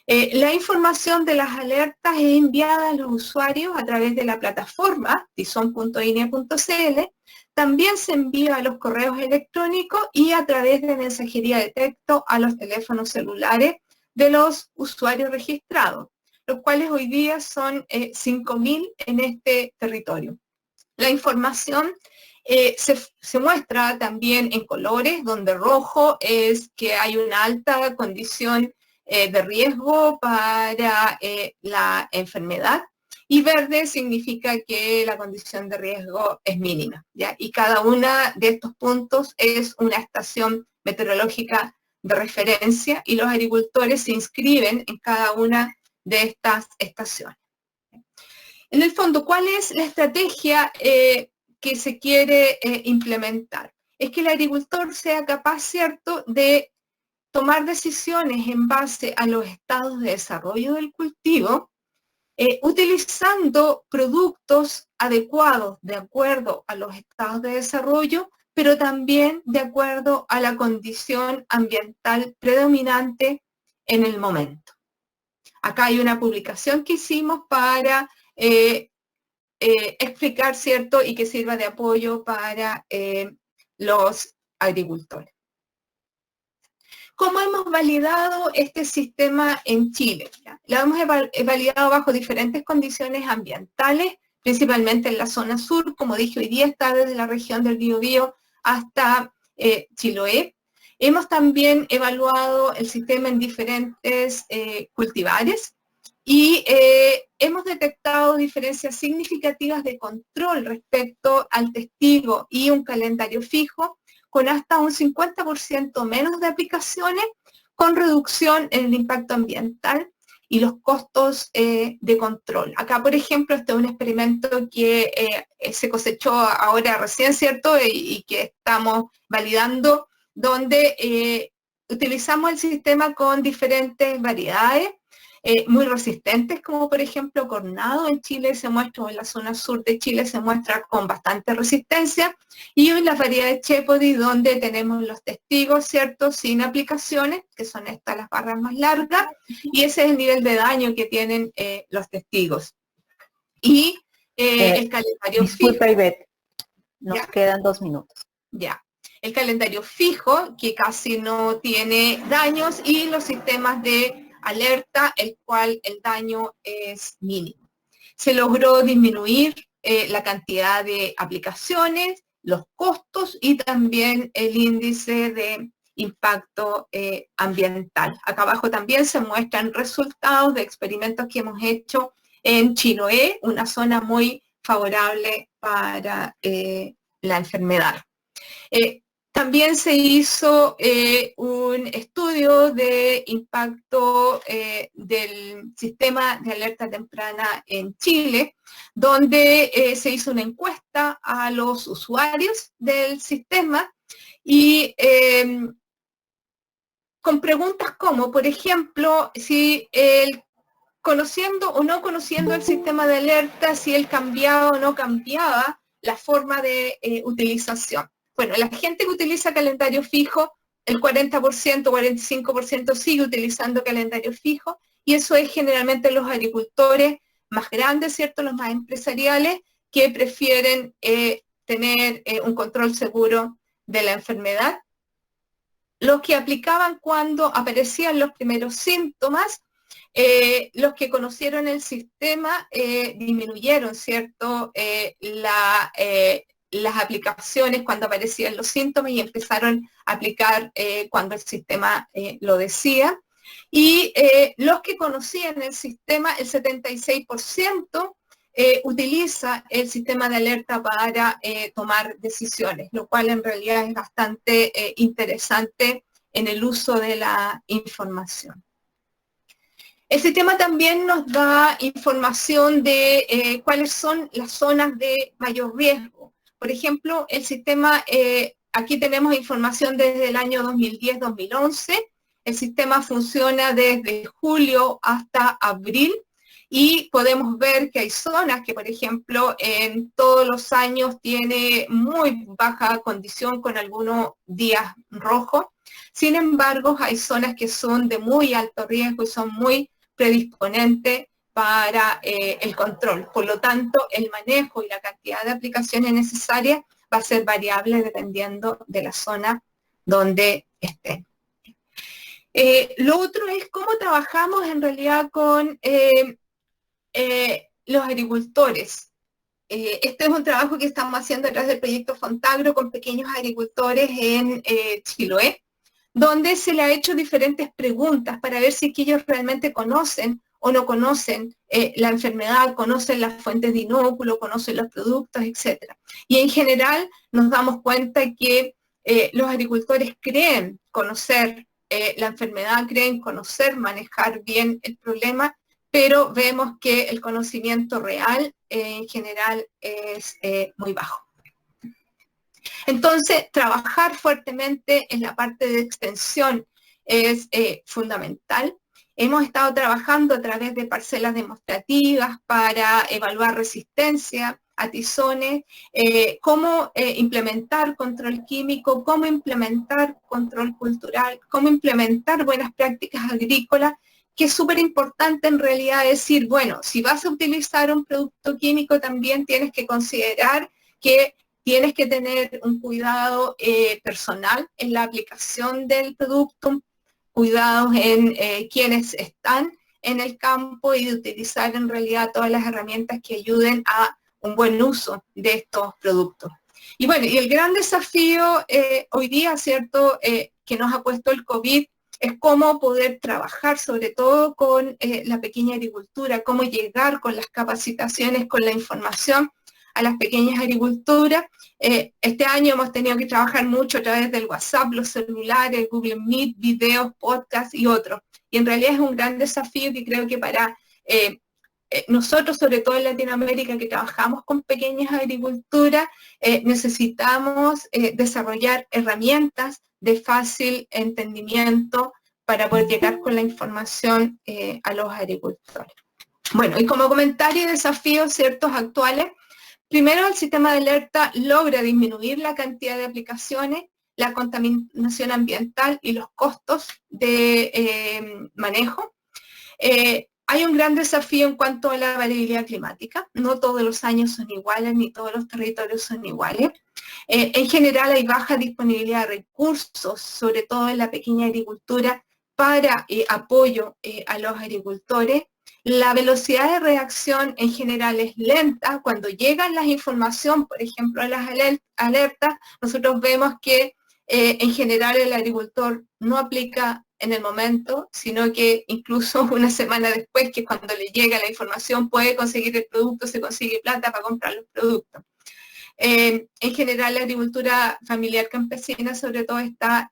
La información de las alertas es enviada a los usuarios a través de la plataforma tizon.inia.cl, también se envía a los correos electrónicos y a través de mensajería de texto a los teléfonos celulares de los usuarios registrados, los cuales hoy día son 5.000 en este territorio. La información se muestra también en colores, donde rojo es que hay una alta condición de riesgo para la enfermedad, y verde significa que la condición de riesgo es mínima, ¿ya? Y cada uno de estos puntos es una estación meteorológica de referencia y los agricultores se inscriben en cada una de estas estaciones. En el fondo, ¿cuál es la estrategia que se quiere implementar? Es que el agricultor sea capaz, ¿cierto?, de tomar decisiones en base a los estados de desarrollo del cultivo, utilizando productos adecuados de acuerdo a los estados de desarrollo, pero también de acuerdo a la condición ambiental predominante en el momento. Acá hay una publicación que hicimos para explicar, ¿cierto?, y que sirva de apoyo para los agricultores. ¿Cómo hemos validado este sistema en Chile? Lo hemos validado bajo diferentes condiciones ambientales, principalmente en la zona sur, como dije, hoy día está desde la región del Biobío hasta Chiloé. Hemos también evaluado el sistema en diferentes cultivares y hemos detectado diferencias significativas de control respecto al testigo y un calendario fijo, con hasta un 50% menos de aplicaciones, con reducción en el impacto ambiental y los costos de control. Acá, por ejemplo, este es un experimento que se cosechó ahora recién, ¿cierto? Y que estamos validando, donde utilizamos el sistema con diferentes variedades, muy resistentes, como por ejemplo Cornado en Chile se muestra, o en la zona sur de Chile se muestra con bastante resistencia, y en las variedades Chepody, donde tenemos los testigos, ¿cierto?, sin aplicaciones, que son estas las barras más largas, y ese es el nivel de daño que tienen los testigos. Y el calendario disculpa, fijo. Ivette, nos ¿Ya? quedan 2 minutos. Ya. El calendario fijo, que casi no tiene daños, y los sistemas de alerta, el cual el daño es mínimo. Se logró disminuir la cantidad de aplicaciones, los costos y también el índice de impacto ambiental. Acá abajo también se muestran resultados de experimentos que hemos hecho en Chiloé, una zona muy favorable para la enfermedad. También se hizo un estudio de impacto del sistema de alerta temprana en Chile, donde se hizo una encuesta a los usuarios del sistema y con preguntas como, por ejemplo, si conociendo o no conociendo el sistema de alerta, si él cambiaba o no cambiaba la forma de utilización. Bueno, la gente que utiliza calendario fijo, el 40%, 45% sigue utilizando calendario fijo, y eso es generalmente los agricultores más grandes, ¿cierto? Los más empresariales, que prefieren tener un control seguro de la enfermedad. Los que aplicaban cuando aparecían los primeros síntomas, los que conocieron el sistema disminuyeron, ¿cierto? Las aplicaciones cuando aparecían los síntomas y empezaron a aplicar cuando el sistema lo decía. Y los que conocían el sistema, el 76% utiliza el sistema de alerta para tomar decisiones, lo cual en realidad es bastante interesante en el uso de la información. El sistema también nos da información de cuáles son las zonas de mayor riesgo. Por ejemplo, el sistema, aquí tenemos información desde el año 2010-2011. El sistema funciona desde julio hasta abril y podemos ver que hay zonas que, por ejemplo, en todos los años tiene muy baja condición con algunos días rojos. Sin embargo, hay zonas que son de muy alto riesgo y son muy predisponente para el control. Por lo tanto, el manejo y la cantidad de aplicaciones necesarias va a ser variable dependiendo de la zona donde estén. Lo otro es cómo trabajamos en realidad con los agricultores. Este es un trabajo que estamos haciendo a través del proyecto Fontagro con pequeños agricultores en Chiloé, donde se le ha hecho diferentes preguntas para ver si ellos realmente conocen o no conocen la enfermedad, conocen las fuentes de inóculo, conocen los productos, etc. Y en general nos damos cuenta que los agricultores creen conocer la enfermedad, creen conocer, manejar bien el problema, pero vemos que el conocimiento real en general es muy bajo. Entonces, trabajar fuertemente en la parte de extensión es fundamental. Hemos estado trabajando a través de parcelas demostrativas para evaluar resistencia a tizones, cómo implementar control químico, cómo implementar control cultural, cómo implementar buenas prácticas agrícolas, que es súper importante en realidad decir, bueno, si vas a utilizar un producto químico también tienes que considerar que tienes que tener un cuidado personal en la aplicación del producto, cuidados en quienes están en el campo y de utilizar en realidad todas las herramientas que ayuden a un buen uso de estos productos. Y bueno, y el gran desafío hoy día, ¿cierto?, que nos ha puesto el COVID es cómo poder trabajar sobre todo con la pequeña agricultura, cómo llegar con las capacitaciones, con la información a las pequeñas agriculturas. Este año hemos tenido que trabajar mucho a través del WhatsApp, los celulares, Google Meet, videos, podcasts y otros. Y en realidad es un gran desafío que creo que para nosotros, sobre todo en Latinoamérica, que trabajamos con pequeñas agriculturas, necesitamos desarrollar herramientas de fácil entendimiento para poder llegar con la información a los agricultores. Bueno, y como comentario y desafíos ciertos actuales, primero, el sistema de alerta logra disminuir la cantidad de aplicaciones, la contaminación ambiental y los costos de manejo. Hay un gran desafío en cuanto a la variabilidad climática. No todos los años son iguales, ni todos los territorios son iguales. En general hay baja disponibilidad de recursos, sobre todo en la pequeña agricultura, para apoyo a los agricultores. La velocidad de reacción en general es lenta. Cuando llegan las informaciones, por ejemplo, a las alertas, nosotros vemos que en general el agricultor no aplica en el momento, sino que incluso una semana después, que cuando le llega la información, puede conseguir el producto, se consigue plata para comprar los productos. En general, la agricultura familiar campesina sobre todo está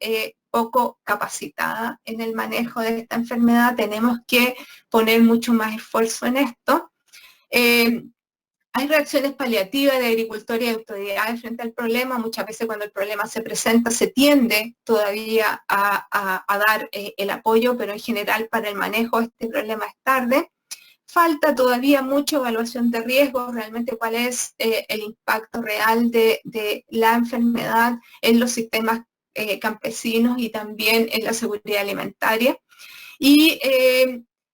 poco capacitada en el manejo de esta enfermedad. Tenemos que poner mucho más esfuerzo en esto. Hay reacciones paliativas de agricultores y autoridades frente al problema. Muchas veces cuando el problema se presenta se tiende todavía a dar el apoyo, pero en general para el manejo de este problema es tarde. Falta todavía mucha evaluación de riesgos, realmente cuál es el impacto real de la enfermedad en los sistemas campesinos y también en la seguridad alimentaria. Y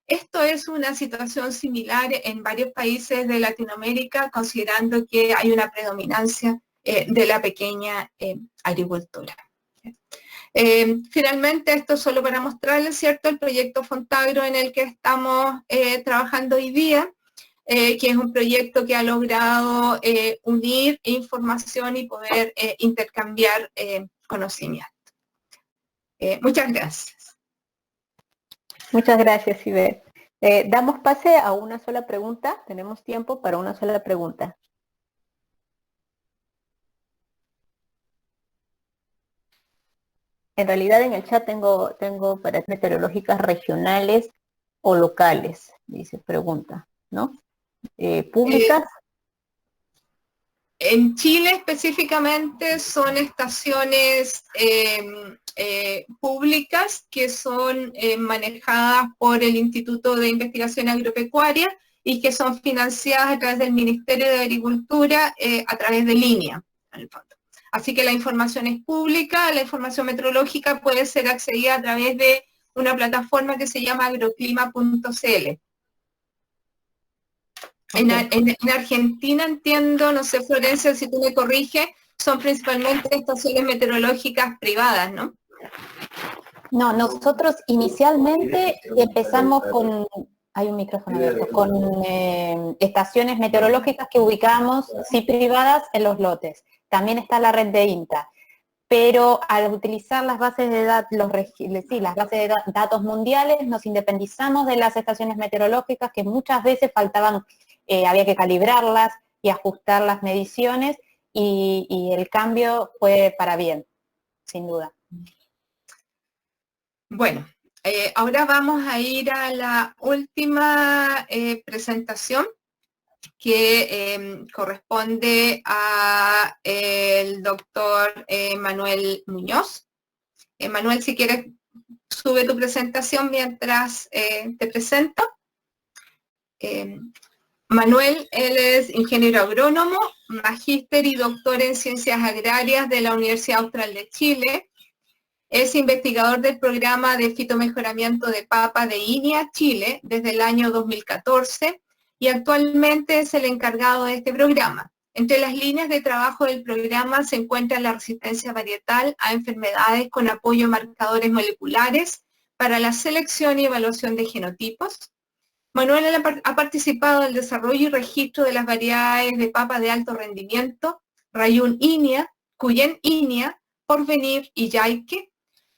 esto es una situación similar en varios países de Latinoamérica, considerando que hay una predominancia de la pequeña agricultura. Finalmente, esto solo para mostrarles, ¿cierto?, el proyecto Fontagro en el que estamos trabajando hoy día, que es un proyecto que ha logrado unir información y poder intercambiar conocimiento. Muchas gracias. Muchas gracias, Ivette. Damos pase a una sola pregunta. Tenemos tiempo para una sola pregunta. En realidad en el chat tengo para meteorológicas regionales o locales, dice, pregunta, ¿no? ¿Públicas? En Chile específicamente son estaciones públicas que son manejadas por el Instituto de Investigación Agropecuaria y que son financiadas a través del Ministerio de Agricultura a través de línea, en el fondo. Así que la información es pública, la información meteorológica puede ser accedida a través de una plataforma que se llama agroclima.cl. En Argentina entiendo, no sé, Florencia, si tú me corriges, son principalmente estaciones meteorológicas privadas, ¿no? No, nosotros inicialmente empezamos con, hay un micrófono abierto, con estaciones meteorológicas que ubicamos, sí privadas, en los lotes. También está la red de INTA. Pero al utilizar las bases de datos, las bases de datos mundiales, nos independizamos de las estaciones meteorológicas que muchas veces faltaban, había que calibrarlas y ajustar las mediciones y el cambio fue para bien, sin duda. Bueno, ahora vamos a ir a la última presentación que corresponde a el doctor Manuel Muñoz. Manuel, si quieres, sube tu presentación mientras te presento. Manuel, él es ingeniero agrónomo, magíster y doctor en ciencias agrarias de la Universidad Austral de Chile. Es investigador del programa de fitomejoramiento de papa de INIA, Chile, desde el año 2014 y actualmente es el encargado de este programa. Entre las líneas de trabajo del programa se encuentra la resistencia varietal a enfermedades con apoyo a marcadores moleculares para la selección y evaluación de genotipos. Manuel ha participado en el desarrollo y registro de las variedades de papa de alto rendimiento, Rayún INIA, Cuyén INIA, Porvenir y Yaique.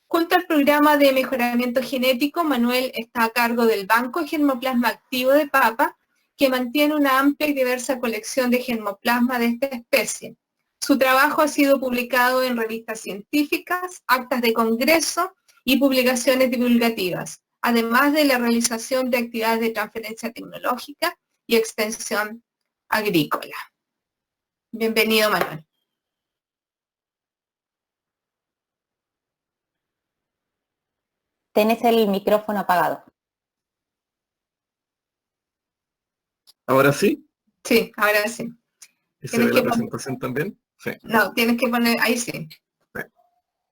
Junto al programa de mejoramiento genético, Manuel está a cargo del Banco de Germoplasma Activo de Papa, que mantiene una amplia y diversa colección de germoplasma de esta especie. Su trabajo ha sido publicado en revistas científicas, actas de congreso y publicaciones divulgativas, además de la realización de actividades de transferencia tecnológica y extensión agrícola. Bienvenido, Manuel. Tenés el micrófono apagado. ¿Ahora sí? Sí, ahora sí. ¿Y se ve la presentación también? Sí. No, tienes que poner, ahí sí.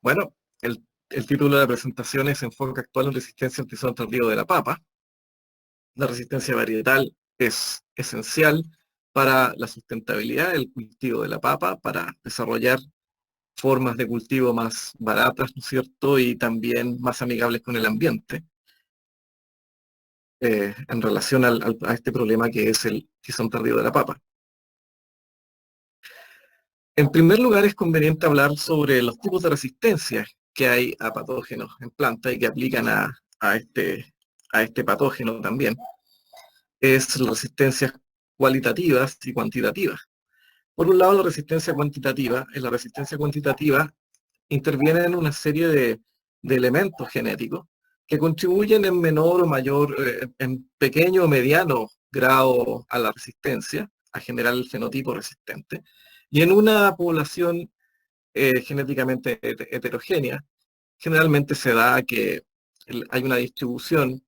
Bueno, el título de la presentación es Enfoque actual en resistencia antisón tardío de la papa. La resistencia varietal es esencial para la sustentabilidad del cultivo de la papa, para desarrollar formas de cultivo más baratas, ¿no es cierto?, y también más amigables con el ambiente, en relación a este problema que es el tizón tardío de la papa. En primer lugar, es conveniente hablar sobre los tipos de resistencia que hay a patógenos en planta y que aplican a este patógeno también. Es las resistencias cualitativas y cuantitativas. Por un lado, la resistencia cuantitativa. En la resistencia cuantitativa intervienen una serie de elementos genéticos que contribuyen en menor o mayor, en pequeño o mediano grado a la resistencia, a generar el fenotipo resistente. Y en una población genéticamente heterogénea, generalmente se da que hay una distribución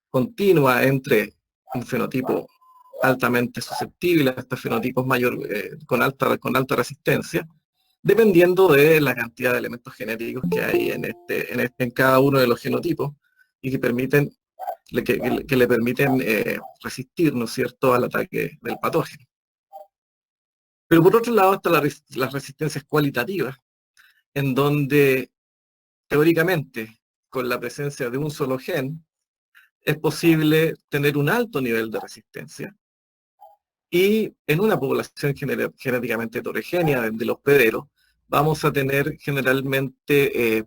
continua entre un fenotipo altamente susceptible a estos fenotipos con alta resistencia, dependiendo de la cantidad de elementos genéticos que hay en cada uno de los genotipos y que le permiten resistir, ¿no es cierto?, al ataque del patógeno. Pero por otro lado están las resistencias cualitativas, en donde teóricamente, con la presencia de un solo gen, es posible tener un alto nivel de resistencia. Y en una población genéticamente heterogénea de los hospederos, vamos a tener generalmente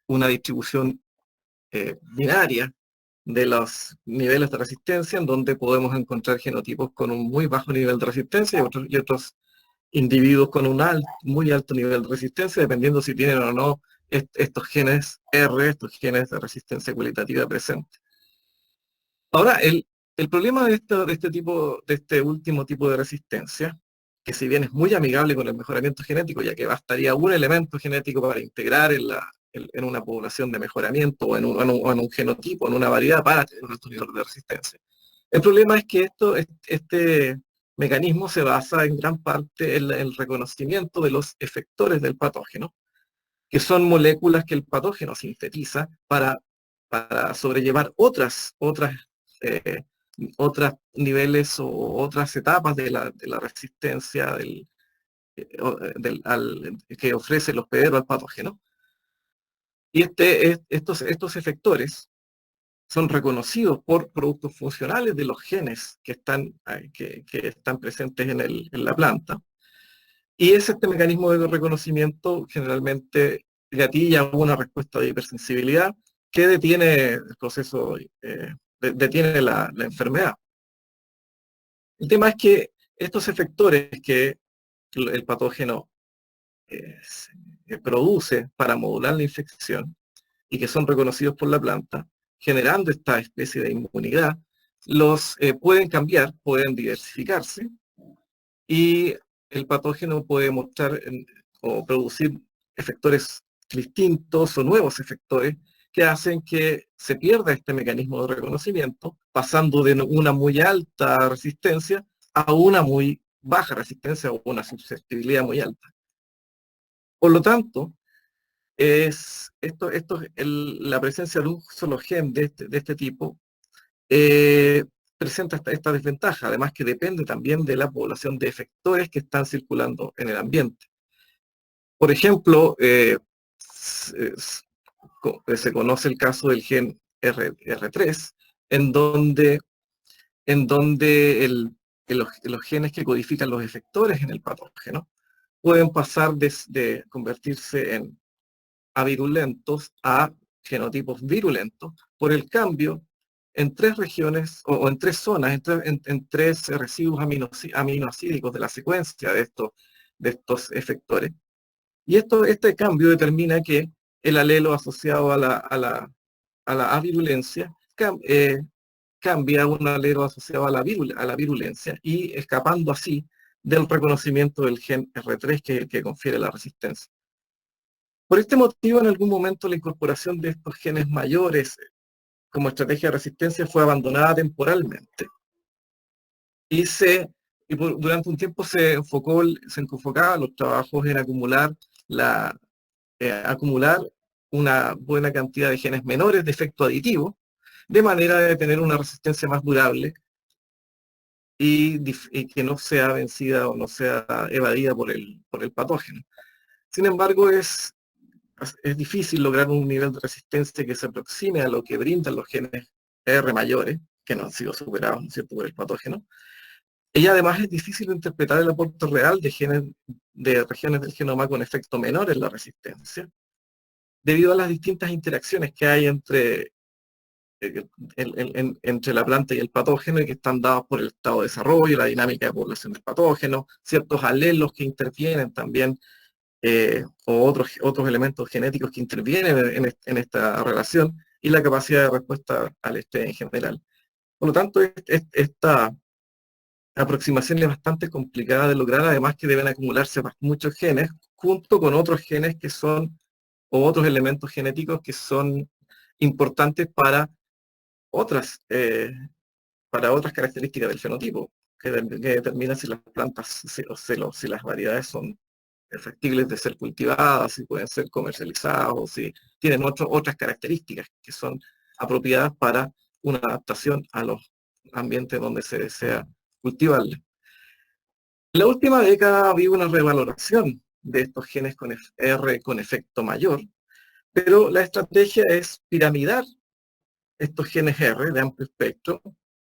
una distribución binaria de los niveles de resistencia, en donde podemos encontrar genotipos con un muy bajo nivel de resistencia y otros individuos con un muy alto nivel de resistencia, dependiendo si tienen o no estos genes R, estos genes de resistencia cualitativa presentes. Ahora, el problema de este último tipo de resistencia, que si bien es muy amigable con el mejoramiento genético, ya que bastaría un elemento genético para integrar en una población de mejoramiento o en un genotipo, en una variedad para tener un alto nivel de resistencia. El problema es que este mecanismo se basa en gran parte en el reconocimiento de los efectores del patógeno, que son moléculas que el patógeno sintetiza para sobrellevar otros niveles o otras etapas de la resistencia que ofrece el hospedero al patógeno. Y estos efectores son reconocidos por productos funcionales de los genes que están presentes en la planta. Y es este mecanismo de reconocimiento generalmente gatilla una respuesta de hipersensibilidad que detiene el proceso, detiene la enfermedad. El tema es que estos efectores que el patógeno produce para modular la infección y que son reconocidos por la planta, generando esta especie de inmunidad, los pueden cambiar, pueden diversificarse, y el patógeno puede mostrar o producir efectores distintos o nuevos efectores que hacen que se pierda este mecanismo de reconocimiento, pasando de una muy alta resistencia a una muy baja resistencia o una susceptibilidad muy alta. Por lo tanto, la presencia de un solo gen de este tipo presenta esta desventaja, además que depende también de la población de efectores que están circulando en el ambiente. Por ejemplo, se conoce el caso del gen R3, en donde los genes que codifican los efectores en el patógeno pueden pasar de convertirse en avirulentos a genotipos virulentos por el cambio en 3 regiones o en 3 zonas, en 3 residuos aminoácidicos de la secuencia de estos efectores. Y este cambio determina que el alelo asociado a la avirulencia cambia a un alelo asociado a la virulencia, y escapando así del reconocimiento del gen R3 que confiere la resistencia. Por este motivo, en algún momento la incorporación de estos genes mayores como estrategia de resistencia fue abandonada temporalmente. Durante un tiempo se enfocaban los trabajos en acumular una buena cantidad de genes menores de efecto aditivo, de manera de tener una resistencia más durable y que no sea vencida o no sea evadida por el patógeno. Sin embargo, es difícil lograr un nivel de resistencia que se aproxime a lo que brindan los genes R mayores, que no han sido superados, ¿no es cierto?, por el patógeno. Y además es difícil interpretar el aporte real de regiones del genoma con efecto menor en la resistencia, debido a las distintas interacciones que hay entre entre la planta y el patógeno, y que están dados por el estado de desarrollo, la dinámica de población del patógeno, ciertos alelos que intervienen también, o otros elementos genéticos que intervienen en esta relación, y la capacidad de respuesta al estrés en general. Por lo tanto, esta aproximación es bastante complicada de lograr, además que deben acumularse muchos genes, junto con otros genes que son, o otros elementos genéticos que son importantes para otras características del fenotipo, que determinan si las plantas, si las variedades son factibles de ser cultivadas, si pueden ser comercializadas, si tienen otras características que son apropiadas para una adaptación a los ambientes donde se desea cultivarlas. En la última década ha habido una revaloración de estos genes con R con efecto mayor, pero la estrategia es piramidar estos genes R de amplio espectro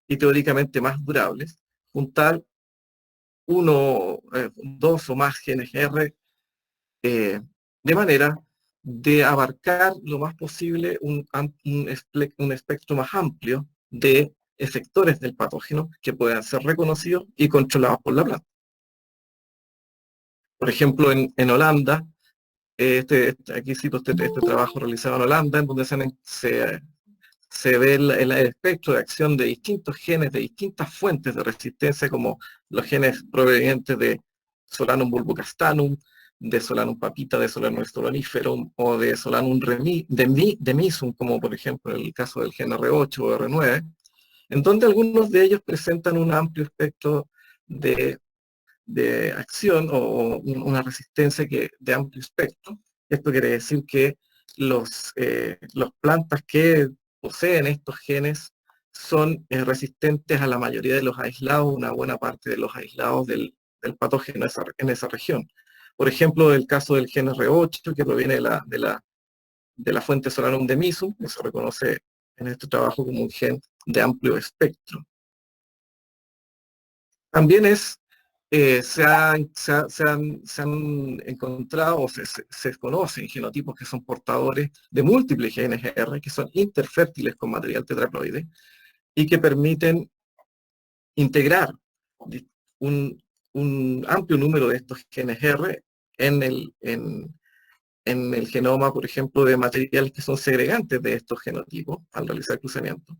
y teóricamente más durables, juntar dos o más genes R de manera de abarcar lo más posible un espectro más amplio de efectores del patógeno que puedan ser reconocidos y controlados por la planta. Por ejemplo, en Holanda, aquí cito este trabajo realizado en Holanda, en donde se ve el espectro de acción de distintos genes, de distintas fuentes de resistencia, como los genes provenientes de Solanum bulbocastanum, de Solanum papita, de Solanum stoloniferum, o de Solanum demisum, como por ejemplo en el caso del gen R8 o R9, en donde algunos de ellos presentan un amplio espectro de acción o una resistencia de amplio espectro. Esto quiere decir que las plantas que poseen estos genes son resistentes a la mayoría de los aislados, una buena parte de los aislados del patógeno en esa región. Por ejemplo, el caso del gen R8, que proviene de la fuente Solanum demisum, que se reconoce en este trabajo como un gen de amplio espectro. También se han encontrado, o se conocen genotipos que son portadores de múltiples genes R, que son interfértiles con material tetraploide, y que permiten integrar un amplio número de estos genes R en el genoma, por ejemplo, de materiales que son segregantes de estos genotipos al realizar cruzamiento,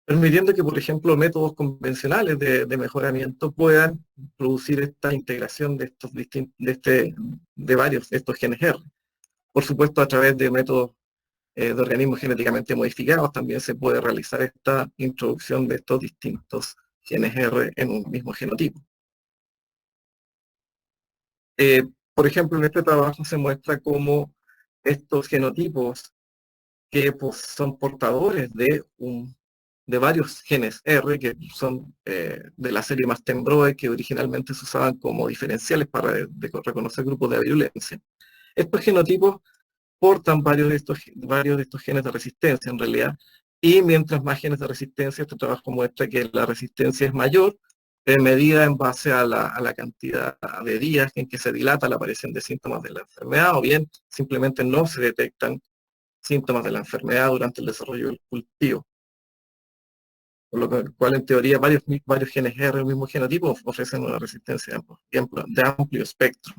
permitiendo que, por ejemplo, métodos convencionales de mejoramiento puedan producir esta integración de varios de estos genes R. Por supuesto, a través de métodos de organismos genéticamente modificados también se puede realizar esta introducción de estos distintos genes R en un mismo genotipo. Por ejemplo, en este trabajo se muestra cómo estos genotipos que son portadores de varios genes R, que son de la serie Mastenbroe, que originalmente se usaban como diferenciales para reconocer grupos de virulencia. Estos genotipos portan varios de estos genes de resistencia en realidad, y mientras más genes de resistencia, este trabajo muestra que la resistencia es mayor, medida en base a la cantidad de días en que se dilata la aparición de síntomas de la enfermedad, o bien simplemente no se detectan síntomas de la enfermedad durante el desarrollo del cultivo. Por lo cual, en teoría, varios genes R del mismo genotipo ofrecen una resistencia de amplio espectro.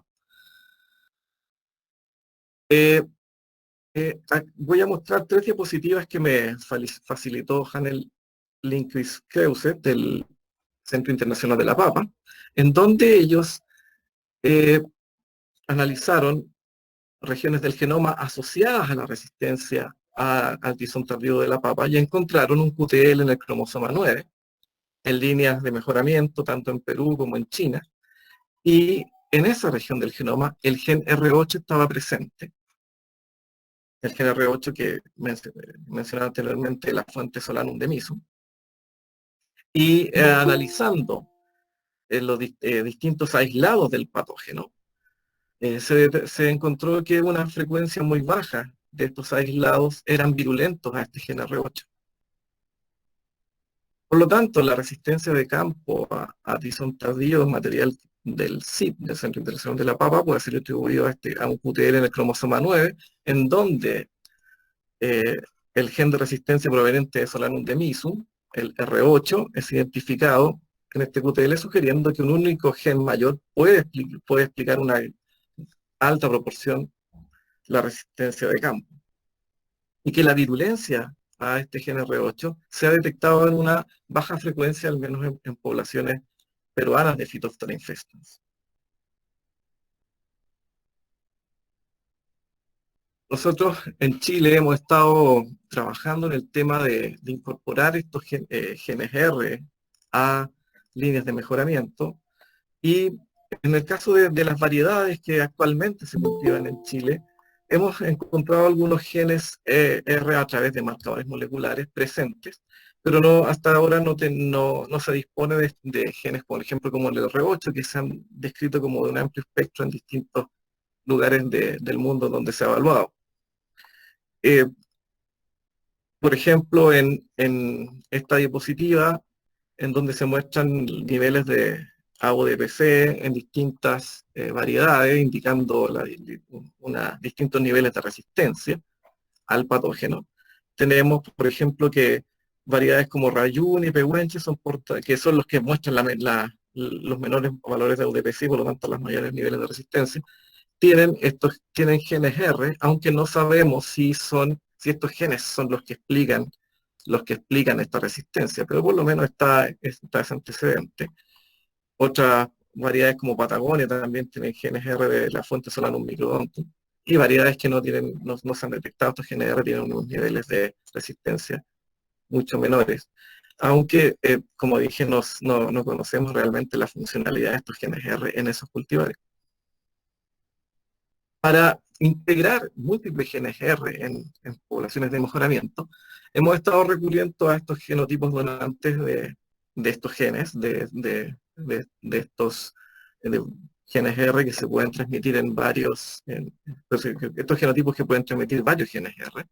Voy a mostrar 3 diapositivas que me facilitó Hanel Lindqvist Krause del Centro Internacional de la Papa, en donde ellos analizaron regiones del genoma asociadas a la resistencia al tizón tardío de la papa y encontraron un QTL en el cromosoma 9, en líneas de mejoramiento, tanto en Perú como en China, y en esa región del genoma el gen R8 estaba presente. El gen R8 que mencionaba anteriormente, la fuente Solanum demisum. Y analizando los distintos aislados del patógeno, se encontró que una frecuencia muy baja de estos aislados eran virulentos a este gen R8. Por lo tanto, la resistencia de campo a tizón tardío, material del CIP, del Centro Internacional de la Papa, puede ser atribuido a un QTL en el cromosoma 9, en donde el gen de resistencia proveniente de Solanum demisum, el R8, es identificado en este QTL sugiriendo que un único gen mayor puede explicar una alta proporción la resistencia de campo. Y que la virulencia a este gen R8 se ha detectado en una baja frecuencia, al menos en poblaciones peruanas de Phytophthora infestans. Nosotros en Chile hemos estado trabajando en el tema de incorporar estos genes R a líneas de mejoramiento, y en el caso de las variedades que actualmente se cultivan en Chile, hemos encontrado algunos genes R a través de marcadores moleculares presentes, pero hasta ahora no se dispone de genes, por ejemplo, como el R8, que se han descrito como de un amplio espectro en distintos lugares del mundo donde se ha evaluado. Por ejemplo, en esta diapositiva, en donde se muestran niveles de AODPC en distintas variedades, indicando distintos niveles de resistencia al patógeno. Tenemos, por ejemplo, que variedades como Rayun y Pehuenche que son los que muestran los menores valores de AODPC, por lo tanto los mayores niveles de resistencia, tienen genes R, aunque no sabemos si estos genes son los que explican esta resistencia, pero por lo menos está ese antecedente. Otras variedades como Patagonia también tienen genes R de la fuente Solanum microdontum, y variedades que no se han detectado estos genes R tienen unos niveles de resistencia mucho menores. Aunque, como dije, no conocemos realmente la funcionalidad de estos genes R en esos cultivares. Para integrar múltiples genes R en poblaciones de mejoramiento, hemos estado recurriendo a estos genotipos donantes de estos genes, de estos genes R que se pueden transmitir estos genotipos que pueden transmitir varios genes R,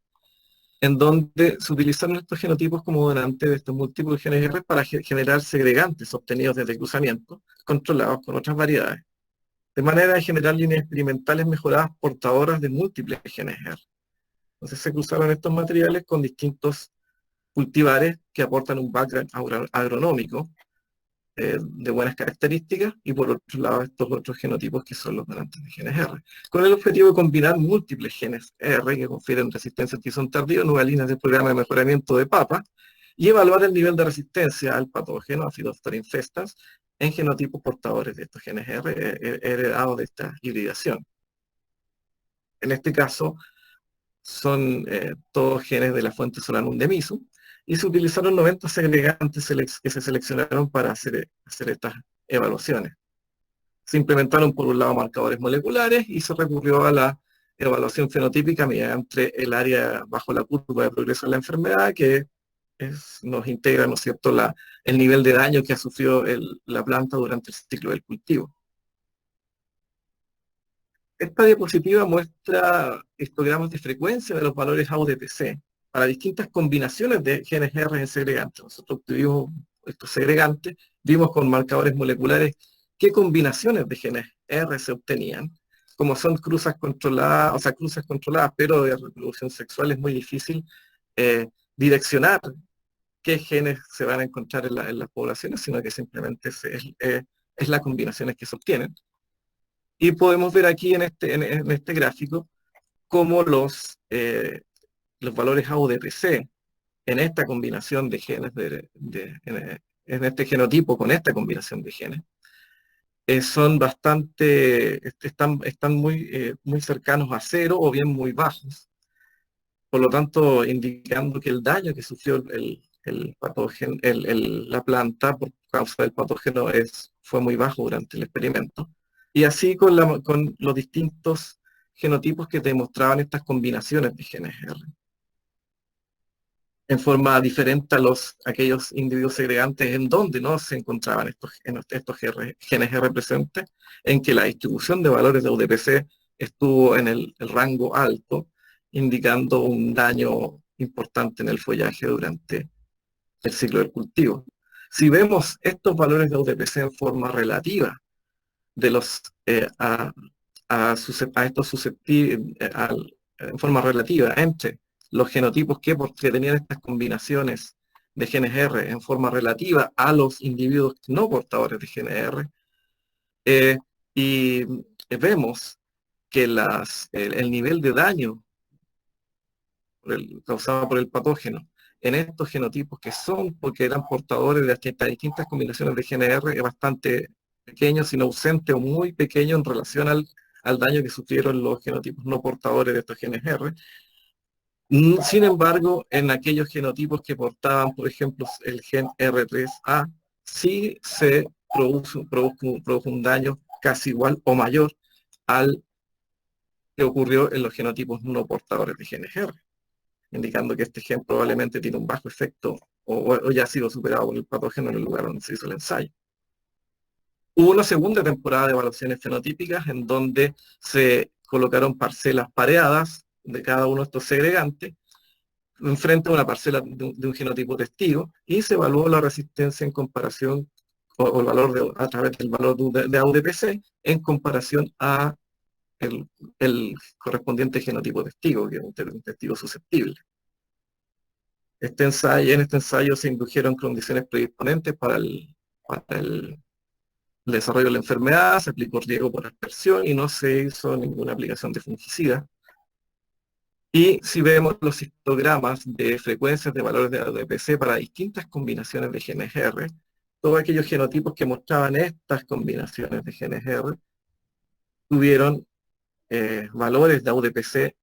en donde se utilizaron estos genotipos como donantes de estos múltiples genes R para generar segregantes obtenidos desde cruzamiento, controlados con otras variedades, de manera de generar líneas experimentales mejoradas portadoras de múltiples genes R. Entonces se cruzaron estos materiales con distintos cultivares que aportan un background agronómico de buenas características, y por otro lado estos otros genotipos que son los donantes de genes R, con el objetivo de combinar múltiples genes R que confieren resistencia al tizón tardío en nuevas líneas del programa de mejoramiento de papa, y evaluar el nivel de resistencia al patógeno, a Phytophthora infestans, en genotipos portadores de estos genes R heredados de esta hibridación. En este caso, son todos genes de la fuente Solanum demisum, y se utilizaron 90 segregantes que se seleccionaron para hacer estas evaluaciones. Se implementaron, por un lado, marcadores moleculares, y se recurrió a la evaluación fenotípica mediante el área bajo la curva de progreso de la enfermedad, que nos integra, ¿no es cierto?, el nivel de daño que ha sufrido la planta durante el ciclo del cultivo. Esta diapositiva muestra histogramas de frecuencia de los valores AODPC para distintas combinaciones de genes R en segregantes. Nosotros obtuvimos estos segregantes, vimos con marcadores moleculares qué combinaciones de genes R se obtenían. Como son cruzas controladas, pero de reproducción sexual, es muy difícil direccionar qué genes se van a encontrar en las poblaciones, sino que simplemente es las combinaciones que se obtienen. Y podemos ver aquí en este gráfico cómo los valores AODPC en esta combinación de genes, en este genotipo con esta combinación de genes, son están muy cercanos a cero o bien muy bajos. Por lo tanto, indicando que el daño que sufrió la planta por causa del patógeno fue muy bajo durante el experimento. Y así con los distintos genotipos que demostraban estas combinaciones de genes R, en forma diferente a aquellos individuos segregantes en donde no se encontraban estos genes R presentes, en que la distribución de valores de UDPC estuvo en el rango alto, indicando un daño importante en el follaje durante el ciclo del cultivo. Si vemos estos valores de UDPC en forma relativa en forma relativa entre los genotipos que tenían estas combinaciones de genes R en forma relativa a los individuos no portadores de genes R, y vemos que el nivel de daño causado por el patógeno en estos genotipos que son porque eran portadores de estas distintas combinaciones de genes R es bastante pequeño, sino ausente o muy pequeño en relación al daño que sufrieron los genotipos no portadores de estos genes R. Sin embargo, en aquellos genotipos que portaban, por ejemplo, el gen R3A, sí se produjo un daño casi igual o mayor al que ocurrió en los genotipos no portadores de genes R, indicando que este gen probablemente tiene un bajo efecto o ya ha sido superado por el patógeno en el lugar donde se hizo el ensayo. Hubo una segunda temporada de evaluaciones fenotípicas en donde se colocaron parcelas pareadas de cada uno de estos segregantes frente a una parcela de un genotipo testigo y se evaluó la resistencia en comparación, o el valor a través del valor de AUDPC en comparación a el correspondiente genotipo testigo, que es un testigo susceptible. En este ensayo se indujeron condiciones predisponentes para el desarrollo de la enfermedad, se aplicó riego por aspersión y no se hizo ninguna aplicación de fungicida. Y si vemos los histogramas de frecuencias de valores de AUDPC para distintas combinaciones de genes R, todos aquellos genotipos que mostraban estas combinaciones de genes R tuvieron valores de AUDPC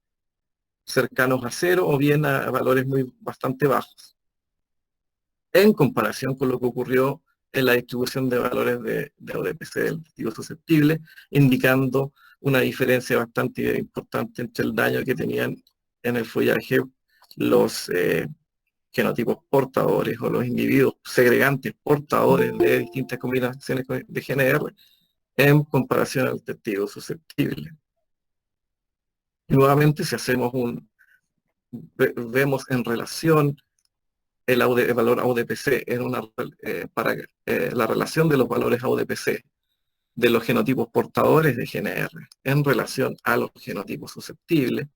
cercanos a 0 o bien a valores bastante bajos, en comparación con lo que ocurrió en la distribución de valores de AUDPC del testigo susceptible, indicando una diferencia bastante importante entre el daño que tenían en el follaje los genotipos portadores o los individuos segregantes portadores de distintas combinaciones de genes R en comparación al testigo susceptible. Y nuevamente, si hacemos vemos en relación el valor AUDPC para la relación de los valores AUDPC de los genotipos portadores de genes R en relación a los genotipos susceptibles,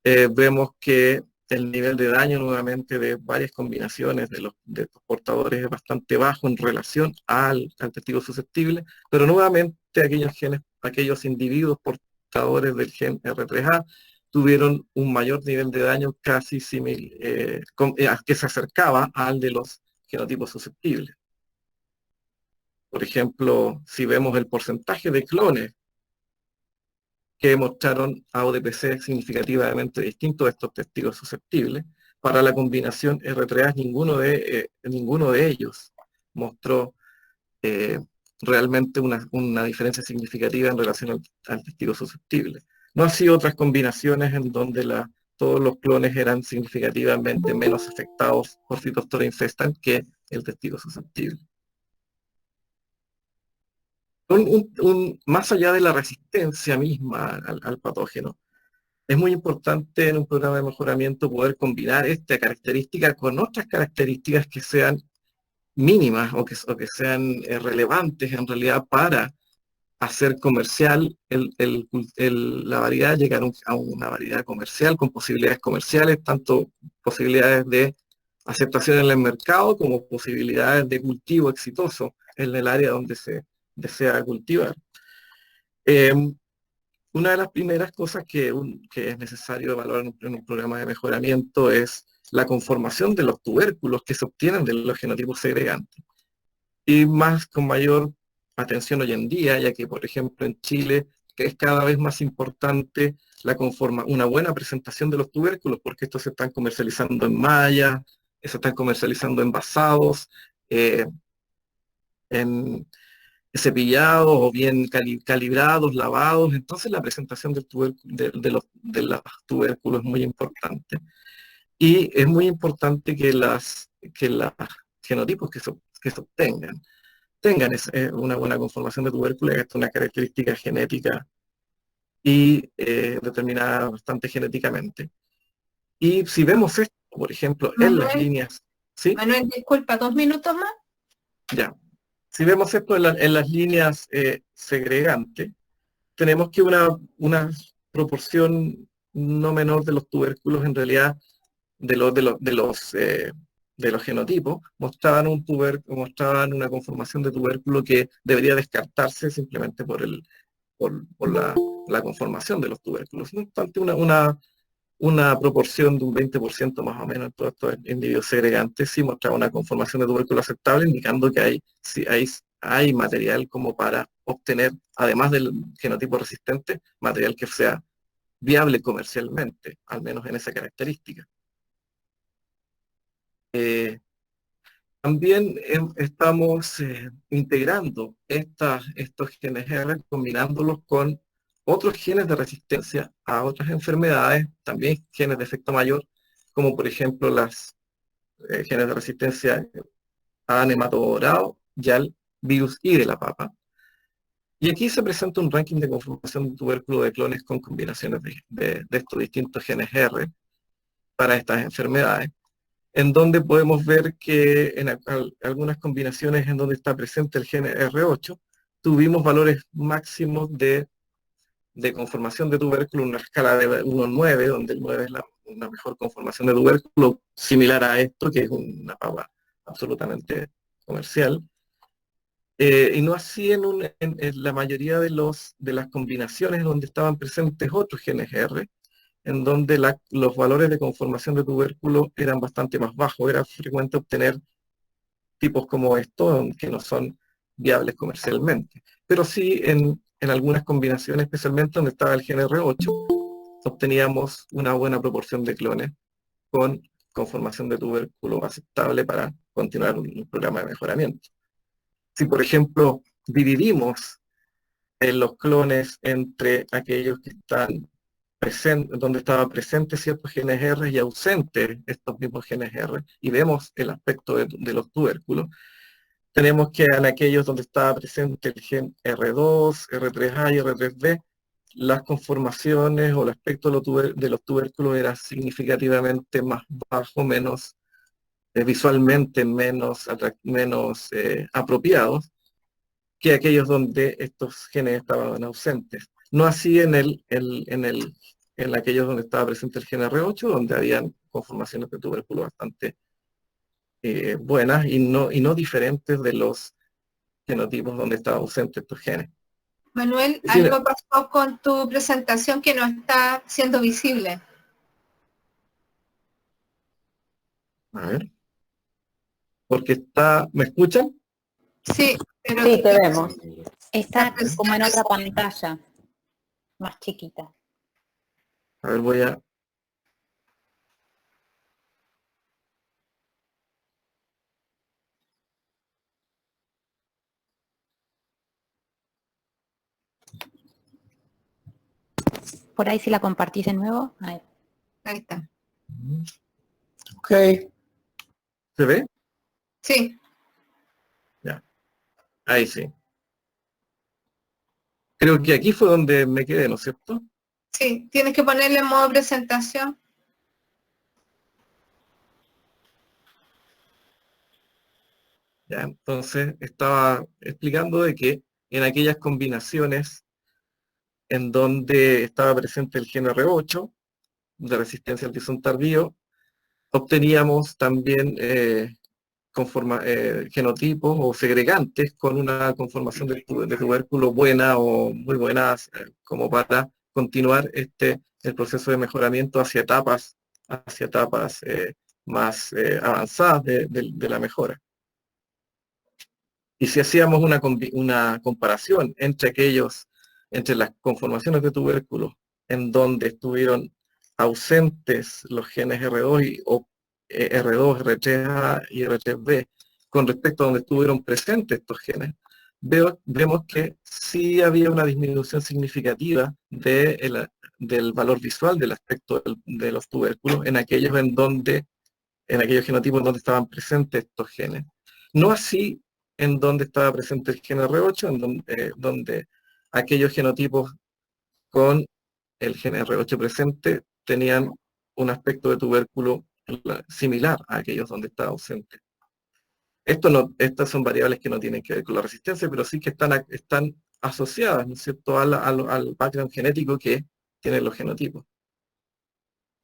vemos que el nivel de daño nuevamente de varias combinaciones de los portadores es bastante bajo en relación al testigo susceptible, pero nuevamente aquellos individuos portadores del gen R3A tuvieron un mayor nivel de daño casi que se acercaba al de los genotipos susceptibles. Por ejemplo, si vemos el porcentaje de clones que mostraron AUDPC significativamente distintos de estos testigos susceptibles, para la combinación R3A ninguno de ellos mostró realmente una diferencia significativa en relación al testigo susceptible. No así otras combinaciones en donde todos los clones eran significativamente menos afectados por Phytophthora infestan que el testigo susceptible. Más allá de la resistencia misma al patógeno, es muy importante en un programa de mejoramiento poder combinar esta característica con otras características que sean mínimas o que sean relevantes en realidad para hacer comercial la variedad, llegar a una variedad comercial con posibilidades comerciales, tanto posibilidades de aceptación en el mercado como posibilidades de cultivo exitoso en el área donde se desea cultivar. Una de las primeras cosas que es necesario evaluar en un programa de mejoramiento es la conformación de los tubérculos que se obtienen de los genotipos segregantes. Y con mayor atención hoy en día, ya que por ejemplo en Chile es cada vez más importante una buena presentación de los tubérculos, porque estos se están comercializando en mallas, se están comercializando envasados, en cepillados o bien calibrados, lavados. Entonces la presentación de los tubérculos es muy importante. Y es muy importante que los genotipos que se obtengan tengan una buena conformación de tubérculos, que es una característica genética y determinada bastante genéticamente. Y si vemos esto, por ejemplo, en las líneas... ¿Sí? Manuel, disculpa, 2 minutos más. Ya. Si vemos esto en las líneas segregantes, tenemos que una proporción no menor de los tubérculos, en realidad, de los genotipos, mostraban una conformación de tubérculo que debería descartarse simplemente por la conformación de los tubérculos. No obstante, una proporción de un 20% más o menos en todos estos individuos segregantes sí mostraba una conformación de tubérculo aceptable, indicando que hay material como para obtener, además del genotipo resistente, material que sea viable comercialmente, al menos en esa característica. También estamos integrando estos genes R, combinándolos con otros genes de resistencia a otras enfermedades, también genes de efecto mayor, como por ejemplo las genes de resistencia a nematodo dorado y al virus I de la papa. Y aquí se presenta un ranking de conformación de tubérculo de clones con combinaciones de estos distintos genes R para estas enfermedades, en donde podemos ver que en algunas combinaciones en donde está presente el gen R8, tuvimos valores máximos de conformación de tubérculo en una escala de 1 a 9, donde el 9 es una mejor conformación de tubérculo, similar a esto, que es una papa absolutamente comercial. Y no así en la mayoría de las combinaciones donde estaban presentes otros genes R, en donde los valores de conformación de tubérculo eran bastante más bajos. Era frecuente obtener tipos como estos, que no son viables comercialmente. Pero sí, en algunas combinaciones, especialmente donde estaba el gen R8, obteníamos una buena proporción de clones con conformación de tubérculo aceptable para continuar un programa de mejoramiento. Si, por ejemplo, dividimos los clones entre aquellos que están donde estaban presentes ciertos genes R y ausentes estos mismos genes R, y vemos el aspecto de los tubérculos, tenemos que en aquellos donde estaba presente el gen R2, R3A y R3B, las conformaciones o el aspecto de los tubérculos era significativamente más bajo, menos visualmente menos apropiados que aquellos donde estos genes estaban ausentes. No así en aquellos donde estaba presente el gen R8, donde habían conformaciones de tubérculo bastante buenas y no diferentes de los genotipos donde estaban ausentes estos genes. Manuel, algo pasó con tu presentación que no está siendo visible. A ver. Porque ¿me escuchan? Sí, pero Sí, te vemos. Está como en otra pantalla, más chiquita. A ver, voy a... Por ahí si la compartís de nuevo. Ahí está. Ok. ¿Se ve? Sí. Ya. Ahí sí. Creo que aquí fue donde me quedé, ¿no es cierto? Sí, tienes que ponerle en modo presentación. Ya, entonces estaba explicando de que en aquellas combinaciones en donde estaba presente el gen R8 de resistencia al tizón tardío, obteníamos también genotipos o segregantes con una conformación de tubérculo buena o muy buenas, como para continuar el proceso de mejoramiento hacia etapas más avanzadas de la mejora. Y si hacíamos una comparación entre las conformaciones de tubérculos en donde estuvieron ausentes los genes R2, R2, R3A y R3B, con respecto a donde estuvieron presentes estos genes, vemos que sí había una disminución significativa del valor visual del aspecto de los tubérculos en aquellos genotipos donde estaban presentes estos genes. No así en donde estaba presente el gen R8, donde aquellos genotipos con el gen R8 presente tenían un aspecto de tubérculo similar a aquellos donde estaba ausente. Estas son variables que no tienen que ver con la resistencia, pero sí que están asociadas, ¿no es cierto?, al background genético que tienen los genotipos.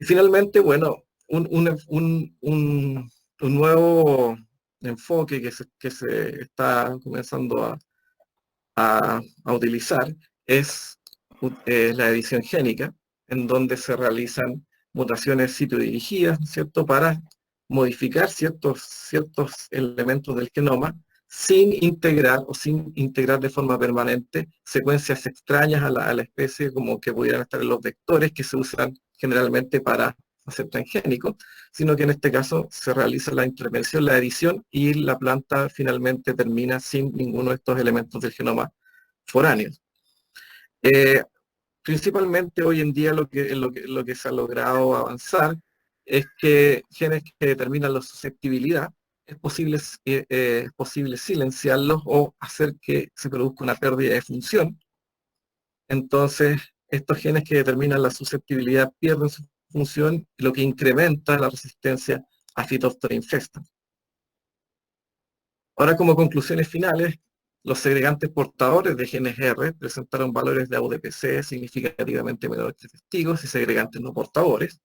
Y finalmente, bueno, un nuevo enfoque que se está comenzando a utilizar es la edición génica, en donde se realizan mutaciones sitio-dirigidas, ¿cierto?, para modificar ciertos elementos del genoma sin integrar de forma permanente secuencias extrañas a la especie, como que pudieran estar en los vectores que se usan generalmente para hacer transgénico, sino que en este caso se realiza la intervención, la edición, y la planta finalmente termina sin ninguno de estos elementos del genoma foráneos. Principalmente hoy en día lo que se ha logrado avanzar es que genes que determinan la susceptibilidad es posible silenciarlos o hacer que se produzca una pérdida de función. Entonces, estos genes que determinan la susceptibilidad pierden su función, lo que incrementa la resistencia a Phytophthora infestans. Ahora, como conclusiones finales, los segregantes portadores de genes R presentaron valores de AUDPC significativamente menores que testigos y segregantes no portadores.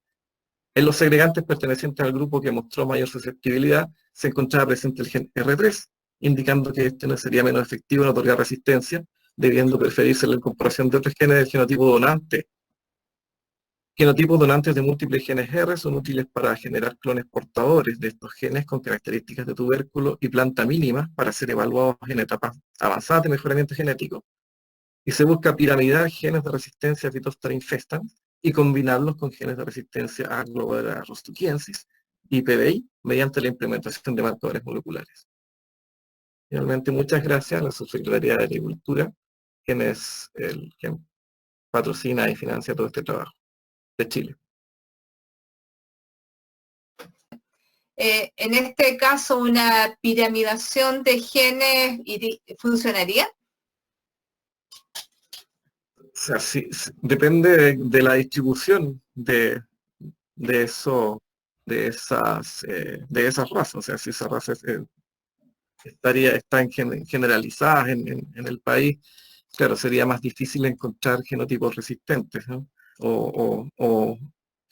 En los segregantes pertenecientes al grupo que mostró mayor susceptibilidad, se encontraba presente el gen R3, indicando que este no sería menos efectivo en otorgar resistencia, debiendo preferirse en comparación de otros genes del genotipo donante. Genotipos donantes de múltiples genes R son útiles para generar clones portadores de estos genes con características de tubérculo y planta mínimas para ser evaluados en etapas avanzadas de mejoramiento genético. Y se busca piramidar genes de resistencia a Phytophthora infestans y combinarlos con genes de resistencia a Globera rostukiensis y PBI mediante la implementación de marcadores moleculares. Finalmente, muchas gracias a la Subsecretaría de Agricultura, quien patrocina y financia todo este trabajo de Chile. En este caso, ¿una piramidación de genes funcionaría? O sea, sí, depende de la distribución de esas razas. O sea, si esas razas están generalizadas en el país, claro, sería más difícil encontrar genotipos resistentes, ¿no? O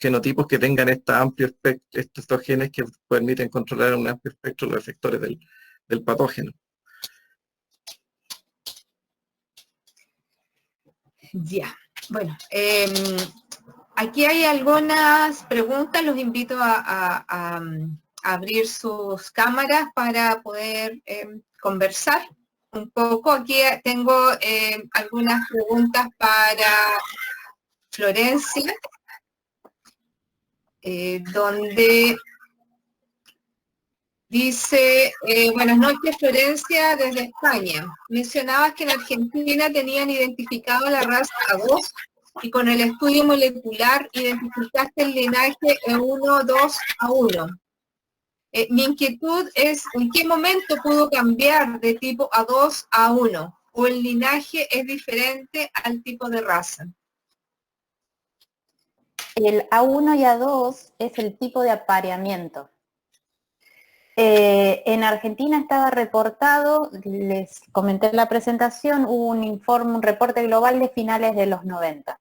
genotipos que tengan estos genes que permiten controlar un amplio espectro de los efectores del patógeno. Ya, bueno, aquí hay algunas preguntas, los invito a abrir sus cámaras para poder conversar un poco. Aquí tengo algunas preguntas para Florencia, donde dice, buenas noches Florencia, desde España. Mencionabas que en Argentina tenían identificado la raza A2 y con el estudio molecular identificaste el linaje E1-2A1. Mi inquietud es, ¿en qué momento pudo cambiar de tipo A2 a A1? ¿O el linaje es diferente al tipo de raza? El A1 y A2 es el tipo de apareamiento. En Argentina estaba reportado, les comenté en la presentación, hubo un reporte global de finales de los 90.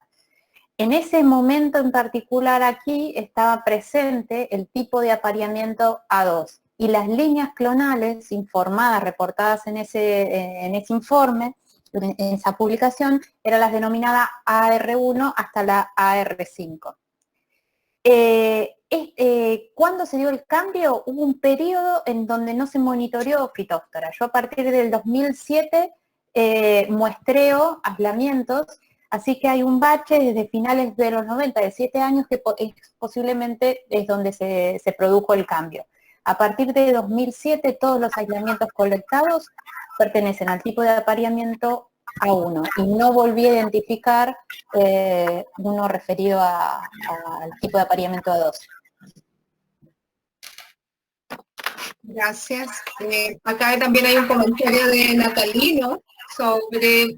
En ese momento en particular aquí estaba presente el tipo de apareamiento A2 y las líneas clonales informadas, reportadas en ese informe, en esa publicación, eran las denominadas AR1 hasta la AR5. Cuando se dio el cambio, hubo un periodo en donde no se monitoreó Phytophthora. Yo a partir del 2007 muestreo aislamientos, así que hay un bache desde finales de los 90, de 7 años, que posiblemente es donde se produjo el cambio. A partir de 2007 todos los aislamientos colectados pertenecen al tipo de apareamiento A1 y no volví a identificar uno referido al tipo de apareamiento A2. Gracias. Acá también hay un comentario de Natalino sobre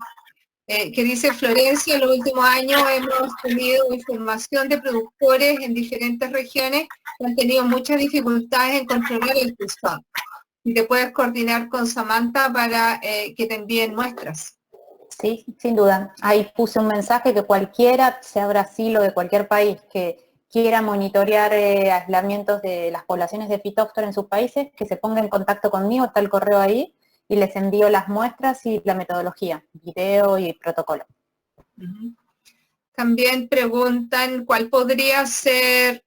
que dice Florencia, en los últimos años hemos tenido información de productores en diferentes regiones que han tenido muchas dificultades en controlar el tizón. Y te puedes coordinar con Samantha para que te envíen muestras. Sí, sin duda. Ahí puse un mensaje que cualquiera, sea Brasil o de cualquier país, que quiera monitorear aislamientos de las poblaciones de Phytophthora en sus países, que se ponga en contacto conmigo, está el correo ahí, y les envío las muestras y la metodología, video y protocolo. También preguntan cuál podría ser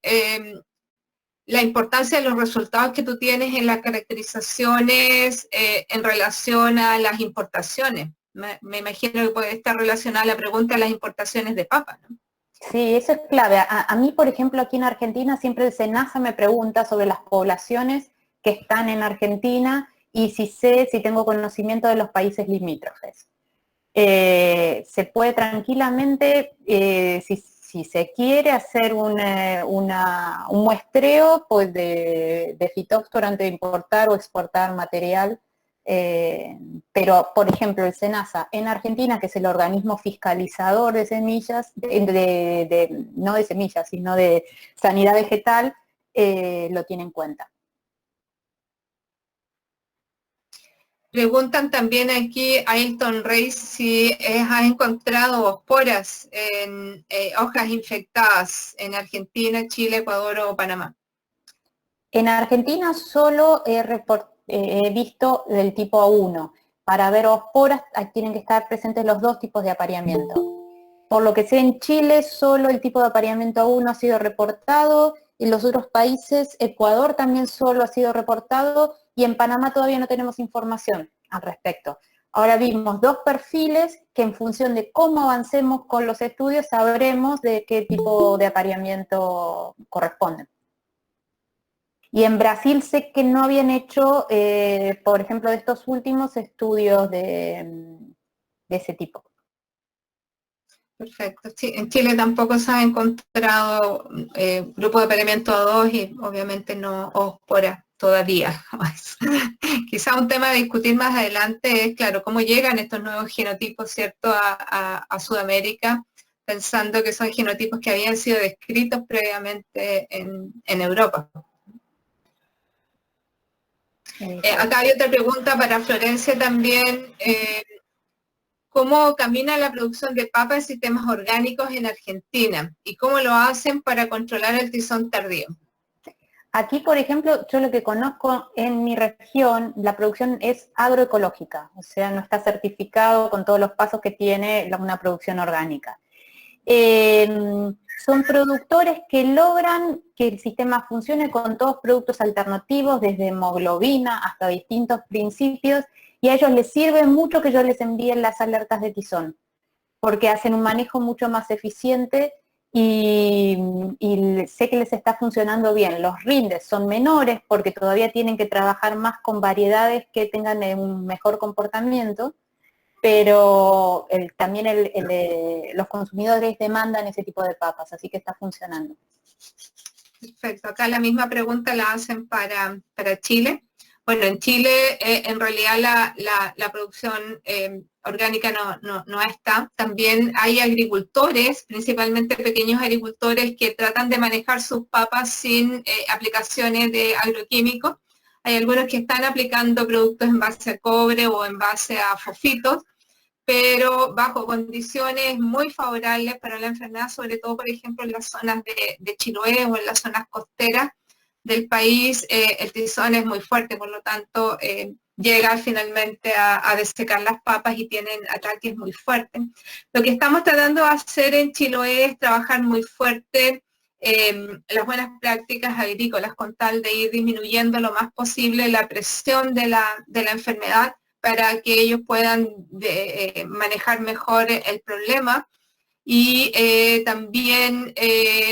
la importancia de los resultados que tú tienes en las caracterizaciones en relación a las importaciones. Me imagino que puede estar relacionada la pregunta a las importaciones de papa, ¿no? Sí, eso es clave. A mí, por ejemplo, aquí en Argentina, siempre el SENASA me pregunta sobre las poblaciones que están en Argentina y si tengo conocimiento de los países limítrofes. Se puede tranquilamente, si se quiere hacer un muestreo pues de Phytophthora antes de importar o exportar material, pero por ejemplo el SENASA en Argentina, que es el organismo fiscalizador de semillas, no de semillas, sino de sanidad vegetal, lo tiene en cuenta. Preguntan también aquí a Ailton Reyes si has encontrado esporas en hojas infectadas en Argentina, Chile, Ecuador o Panamá. En Argentina solo he visto del tipo 1. Para ver esporas tienen que estar presentes los dos tipos de apareamiento. Por lo que sé, en Chile solo el tipo de apareamiento 1 ha sido reportado, en los otros países, Ecuador también solo ha sido reportado, y en Panamá todavía no tenemos información al respecto. Ahora vimos dos perfiles que en función de cómo avancemos con los estudios sabremos de qué tipo de apareamiento corresponden. Y en Brasil sé que no habían hecho, por ejemplo, de estos últimos estudios de ese tipo. Perfecto. Sí, en Chile tampoco se ha encontrado grupo de apareamiento 2 y obviamente no esporas todavía. Quizá un tema a discutir más adelante es, claro, cómo llegan estos nuevos genotipos, ¿cierto?, a Sudamérica, pensando que son genotipos que habían sido descritos previamente en Europa. Acá hay otra pregunta para Florencia también. ¿Cómo camina la producción de papa en sistemas orgánicos en Argentina? ¿Y cómo lo hacen para controlar el tizón tardío? Aquí, por ejemplo, yo lo que conozco en mi región, la producción es agroecológica, o sea, no está certificado con todos los pasos que tiene una producción orgánica. Son productores que logran que el sistema funcione con todos productos alternativos, desde hemoglobina hasta distintos principios, y a ellos les sirve mucho que yo les envíe las alertas de tizón, porque hacen un manejo mucho más eficiente y sé que les está funcionando bien. Los rindes son menores porque todavía tienen que trabajar más con variedades que tengan un mejor comportamiento, pero también los consumidores demandan ese tipo de papas, así que está funcionando. Perfecto. Acá la misma pregunta la hacen para Chile. Bueno, en Chile en realidad la producción orgánica no está. También hay agricultores, principalmente pequeños agricultores, que tratan de manejar sus papas sin aplicaciones de agroquímicos. Hay algunos que están aplicando productos en base a cobre o en base a fosfitos, pero bajo condiciones muy favorables para la enfermedad, sobre todo, por ejemplo, en las zonas de Chiloé o en las zonas costeras del país. El tizón es muy fuerte, por lo tanto, llega finalmente a desecar las papas y tienen ataques muy fuertes. Lo que estamos tratando de hacer en Chiloé es trabajar muy fuerte las buenas prácticas agrícolas con tal de ir disminuyendo lo más posible la presión de la enfermedad para que ellos puedan manejar mejor el problema, y también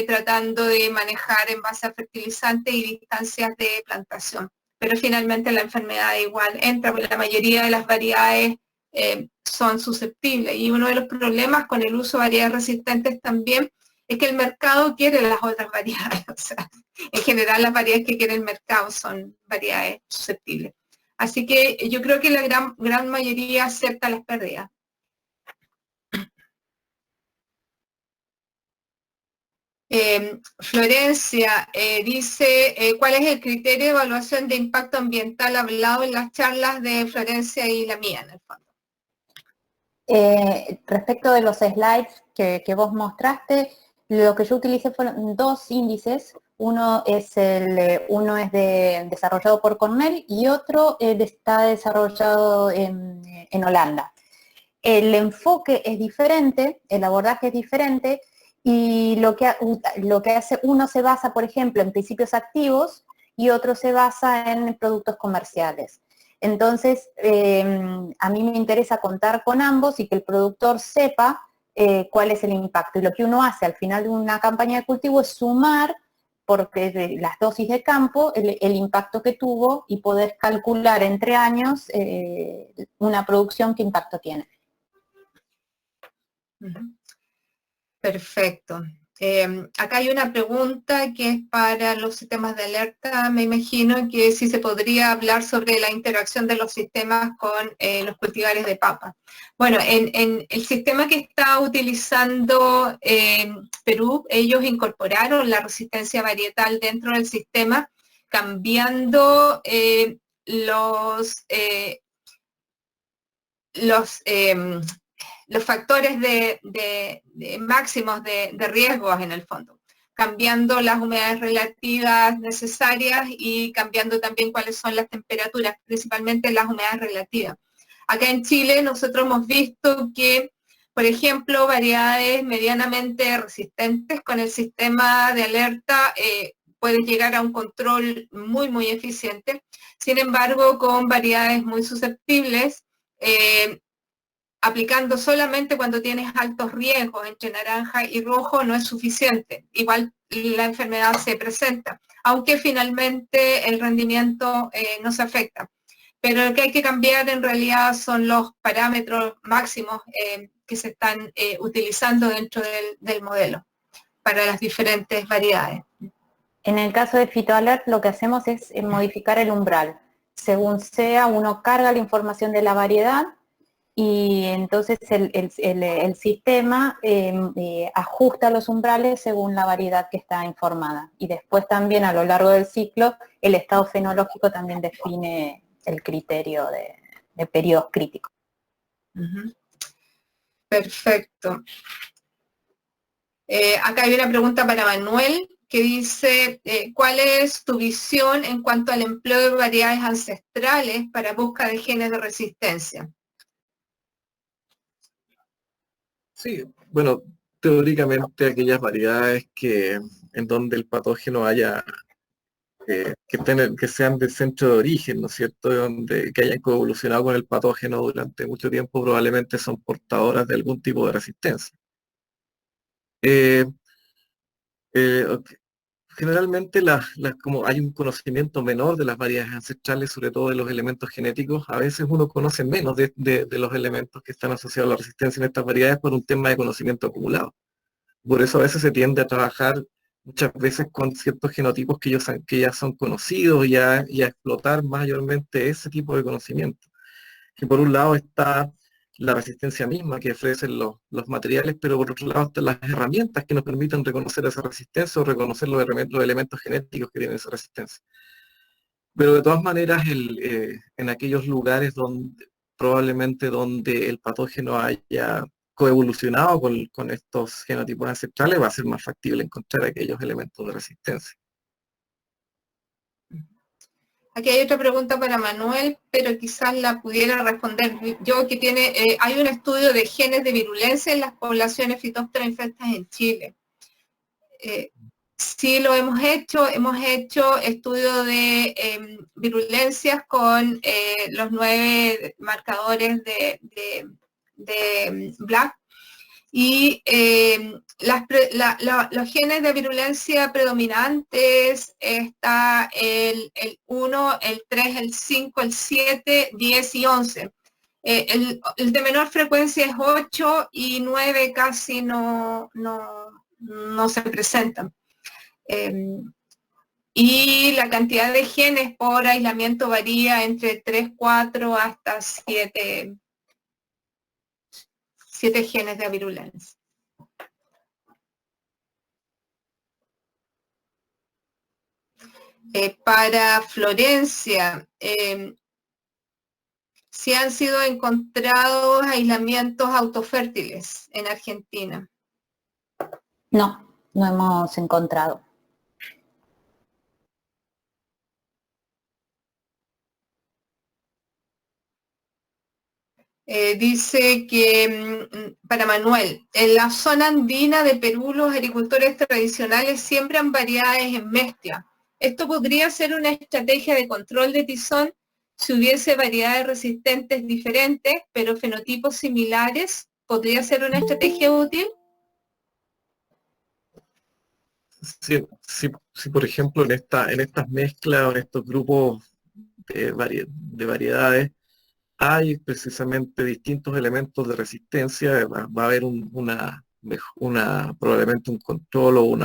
tratando de manejar en base a fertilizantes y distancias de plantación. Pero finalmente la enfermedad igual entra, porque la mayoría de las variedades son susceptibles, y uno de los problemas con el uso de variedades resistentes también es que el mercado quiere las otras variedades. O sea, en general las variedades que quiere el mercado son variedades susceptibles. Así que yo creo que la gran mayoría acepta las pérdidas. Florencia dice, ¿cuál es el criterio de evaluación de impacto ambiental hablado en las charlas de Florencia y la mía, en el fondo? Respecto de los slides que vos mostraste, lo que yo utilicé fueron 2 índices. Uno es desarrollado por Cornell y otro está desarrollado en Holanda. El enfoque es diferente, el abordaje es diferente, y lo que hace uno se basa, por ejemplo, en principios activos y otro se basa en productos comerciales. Entonces, a mí me interesa contar con ambos y que el productor sepa cuál es el impacto. Y lo que uno hace al final de una campaña de cultivo es sumar, porque las dosis de campo, el impacto que tuvo, y poder calcular entre años una producción qué impacto tiene. Perfecto. Acá hay una pregunta que es para los sistemas de alerta. Me imagino que si se podría hablar sobre la interacción de los sistemas con los cultivares de papa. Bueno, en el sistema que está utilizando Perú, ellos incorporaron la resistencia varietal dentro del sistema, cambiando los factores de máximos de riesgos en el fondo, cambiando las humedades relativas necesarias y cambiando también cuáles son las temperaturas, principalmente las humedades relativas. Acá en Chile nosotros hemos visto que, por ejemplo, variedades medianamente resistentes con el sistema de alerta pueden llegar a un control muy, muy eficiente. Sin embargo, con variedades muy susceptibles, aplicando solamente cuando tienes altos riesgos entre naranja y rojo no es suficiente. Igual la enfermedad se presenta, aunque finalmente el rendimiento no se afecta. Pero lo que hay que cambiar en realidad son los parámetros máximos que se están utilizando dentro del modelo para las diferentes variedades. En el caso de PhytoAlert, lo que hacemos es modificar el umbral. Según sea, uno carga la información de la variedad y entonces el sistema ajusta los umbrales según la variedad que está informada. Y después también a lo largo del ciclo, el estado fenológico también define el criterio de periodos críticos. Perfecto. Acá hay una pregunta para Manuel que dice, ¿cuál es tu visión en cuanto al empleo de variedades ancestrales para busca de genes de resistencia? Sí, bueno, teóricamente aquellas variedades en donde el patógeno haya, que sean del centro de origen, ¿no es cierto?, que hayan coevolucionado con el patógeno durante mucho tiempo, probablemente son portadoras de algún tipo de resistencia. Generalmente, como hay un conocimiento menor de las variedades ancestrales, sobre todo de los elementos genéticos, a veces uno conoce menos de los elementos que están asociados a la resistencia en estas variedades por un tema de conocimiento acumulado. Por eso a veces se tiende a trabajar muchas veces con ciertos genotipos que ya son conocidos y a explotar mayormente ese tipo de conocimiento. Que por un lado está la resistencia misma que ofrecen los materiales, pero por otro lado están las herramientas que nos permiten reconocer esa resistencia o reconocer los elementos genéticos que tienen esa resistencia. Pero de todas maneras, en aquellos lugares probablemente donde el patógeno haya coevolucionado con estos genotipos ancestrales, va a ser más factible encontrar aquellos elementos de resistencia. Aquí hay otra pregunta para Manuel, pero quizás la pudiera responder yo, que hay un estudio de genes de virulencia en las poblaciones Phytophthora infestas en Chile. Sí lo hemos hecho estudios de virulencias con los 9 marcadores de Black, y los genes de virulencia predominantes está el 1, el 3, el 5, el 7, 10 y 11. El de menor frecuencia es 8 y 9 casi no se presentan. Y la cantidad de genes por aislamiento varía entre 3, 4 hasta 7 genes de virulencia. Para Florencia, si han sido encontrados aislamientos autofértiles en Argentina. No. no hemos encontrado. Dice que, para Manuel, en la zona andina de Perú los agricultores tradicionales siembran variedades en mezcla. Esto podría ser una estrategia de control de tizón si hubiese variedades resistentes diferentes, pero fenotipos similares. ¿Podría ser una estrategia útil? Sí, por ejemplo, en estas mezclas o en estos grupos de variedades, hay precisamente distintos elementos de resistencia, va a haber probablemente un control o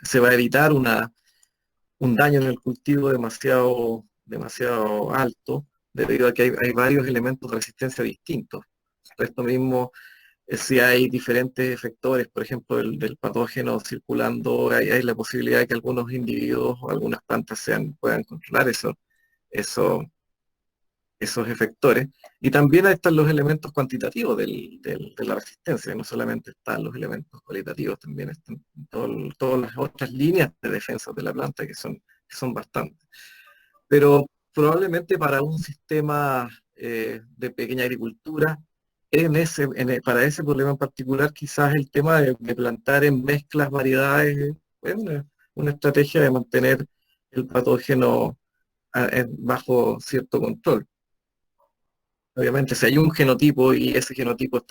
se va a evitar un daño en el cultivo demasiado alto, debido a que hay varios elementos de resistencia distintos. Esto mismo, si hay diferentes efectores, por ejemplo, del patógeno circulando, hay la posibilidad de que algunos individuos o algunas plantas puedan controlar esos efectores. Y también están los elementos cuantitativos de la resistencia, no solamente están los elementos cualitativos, también están todas las otras líneas de defensa de la planta que son bastantes. Pero probablemente para un sistema de pequeña agricultura, para ese problema en particular, quizás el tema de plantar en mezclas variedades es una estrategia de mantener el patógeno bajo cierto control. Obviamente, si hay un genotipo y ese genotipo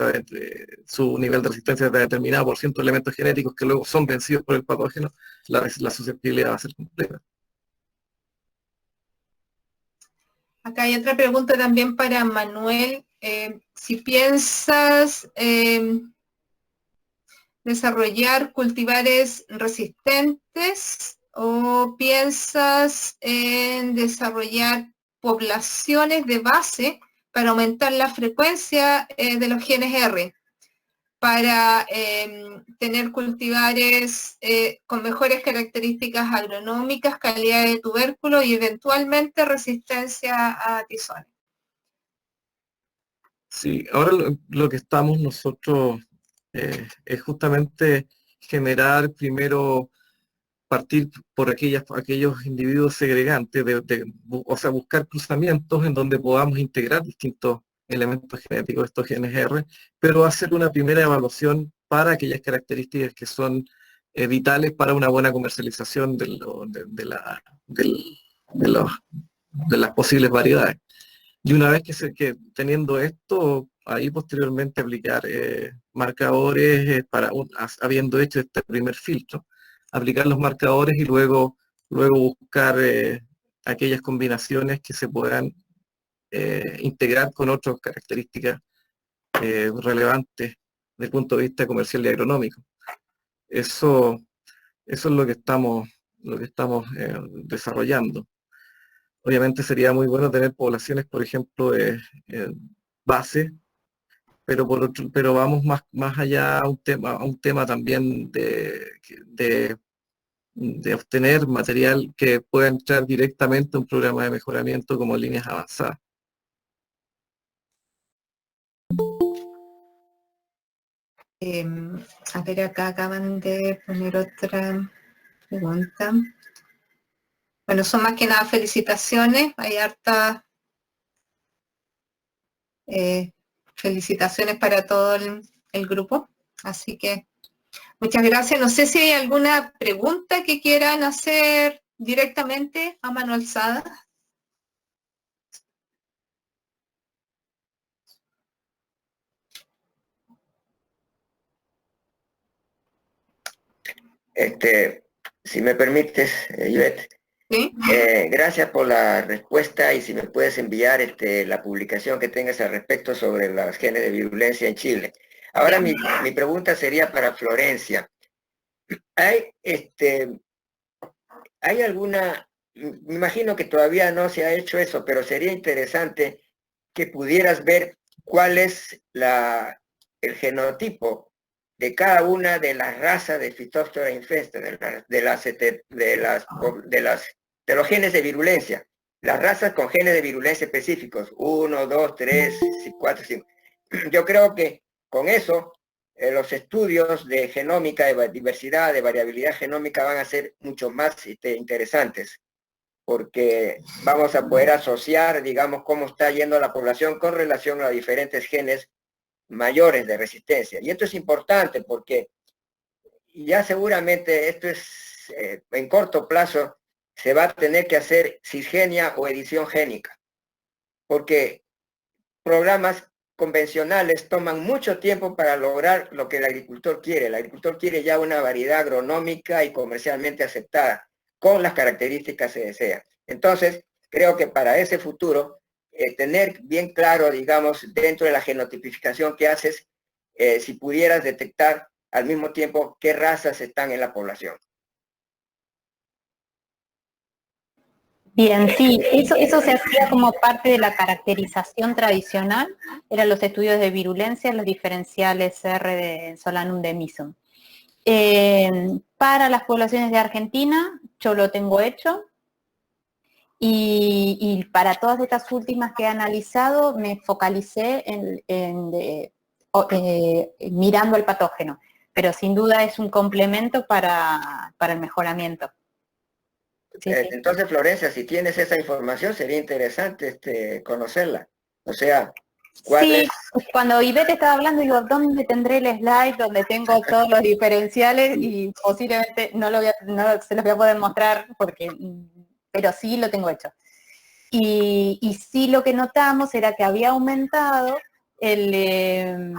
su nivel de resistencia está determinado por ciertos elementos genéticos que luego son vencidos por el patógeno, la susceptibilidad va a ser completa. Acá hay otra pregunta también para Manuel. Si piensas desarrollar cultivares resistentes o piensas en desarrollar poblaciones de base para aumentar la frecuencia de los genes R, para tener cultivares con mejores características agronómicas, calidad de tubérculo y eventualmente resistencia a tizones. Sí, ahora lo que estamos nosotros es justamente generar primero, partir por aquellos individuos segregantes, o sea, buscar cruzamientos en donde podamos integrar distintos elementos genéticos de estos genes R, pero hacer una primera evaluación para aquellas características que son vitales para una buena comercialización de las posibles variedades. Y una vez que teniendo esto, ahí posteriormente aplicar marcadores habiendo hecho este primer filtro, aplicar los marcadores y luego buscar aquellas combinaciones que se puedan integrar con otras características relevantes desde el punto de vista comercial y agronómico. Eso es lo que estamos desarrollando. Obviamente sería muy bueno tener poblaciones, por ejemplo, de base, pero vamos más allá a un tema también de obtener material que pueda entrar directamente a un programa de mejoramiento como líneas avanzadas. A ver, acá acaban de poner otra pregunta. Bueno, son más que nada felicitaciones, hay hartas felicitaciones para todo el grupo, así que muchas gracias. No sé si hay alguna pregunta que quieran hacer directamente a mano alzada. Si me permites, Ivette, ¿Sí? gracias por la respuesta y si me puedes enviar la publicación que tengas al respecto sobre los genes de virulencia en Chile. Ahora mi pregunta sería para Florencia. ¿Hay alguna, me imagino que todavía no se ha hecho eso, pero sería interesante que pudieras ver cuál es el genotipo de cada una de las razas de Phytophthora infesta, de los genes de virulencia, las razas con genes de virulencia específicos, 1, 2, 3, 4, 5. Yo creo que con eso los estudios de genómica, de diversidad, de variabilidad genómica van a ser mucho más interesantes, porque vamos a poder asociar, digamos, cómo está yendo la población con relación a diferentes genes mayores de resistencia. Y esto es importante porque ya seguramente esto es, en corto plazo, se va a tener que hacer cisgenia o edición génica, porque programas convencionales toman mucho tiempo para lograr lo que el agricultor quiere. El agricultor quiere ya una variedad agronómica y comercialmente aceptada, con las características que se desean. Entonces, creo que para ese futuro, tener bien claro, digamos, dentro de la genotipificación que haces, si pudieras detectar al mismo tiempo qué razas están en la población. Bien, sí, eso se hacía como parte de la caracterización tradicional, eran los estudios de virulencia, los diferenciales R de Solanum de Mison. Para las poblaciones de Argentina, yo lo tengo hecho, y para todas estas últimas que he analizado, me focalicé mirando el patógeno, pero sin duda es un complemento para el mejoramiento. Sí, sí. Entonces, Florencia, si tienes esa información, sería interesante conocerla. O sea, sí, cuando Ivette estaba hablando, digo, ¿dónde tendré el slide donde tengo todos los diferenciales? Y posiblemente no se los voy a poder mostrar, pero sí lo tengo hecho. Y sí lo que notamos era que había aumentado el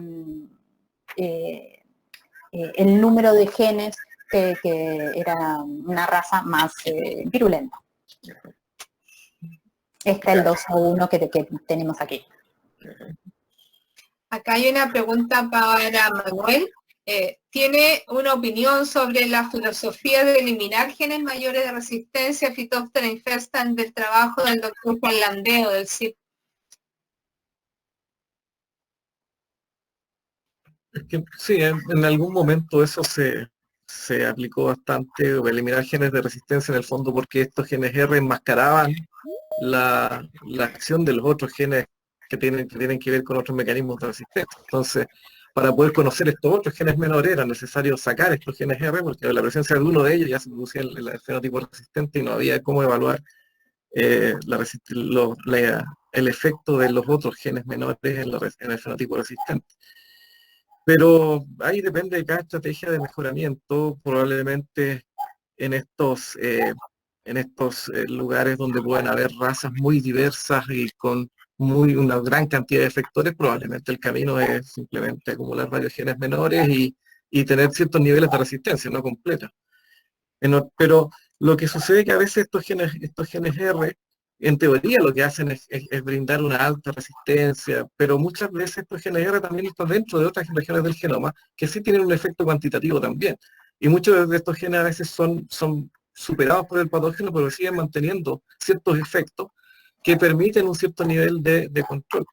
número de genes que era una raza más virulenta. Este es el 2-1 que tenemos aquí. Acá hay una pregunta para Manuel. ¿Tiene una opinión sobre la filosofía de eliminar genes mayores de resistencia a Phytophthora infestan del trabajo del doctor Juan Landeo del CIP? Sí, en algún momento eso se aplicó bastante, eliminar genes de resistencia en el fondo, porque estos genes R enmascaraban la acción de los otros genes que tienen que ver con otros mecanismos de resistencia. Entonces, para poder conocer estos otros genes menores era necesario sacar estos genes R, porque la presencia de uno de ellos ya se producía el fenotipo resistente y no había cómo evaluar el efecto de los otros genes menores en el fenotipo resistente. Pero ahí depende de cada estrategia de mejoramiento. Probablemente en estos lugares donde pueden haber razas muy diversas y con una gran cantidad de efectores, probablemente el camino es simplemente acumular varios genes menores y tener ciertos niveles de resistencia, no completa. Pero lo que sucede es que a veces estos genes R, en teoría lo que hacen es brindar una alta resistencia, pero muchas veces estos genes R también están dentro de otras regiones del genoma que sí tienen un efecto cuantitativo también. Y muchos de estos genes a veces son superados por el patógeno, pero siguen manteniendo ciertos efectos que permiten un cierto nivel de control.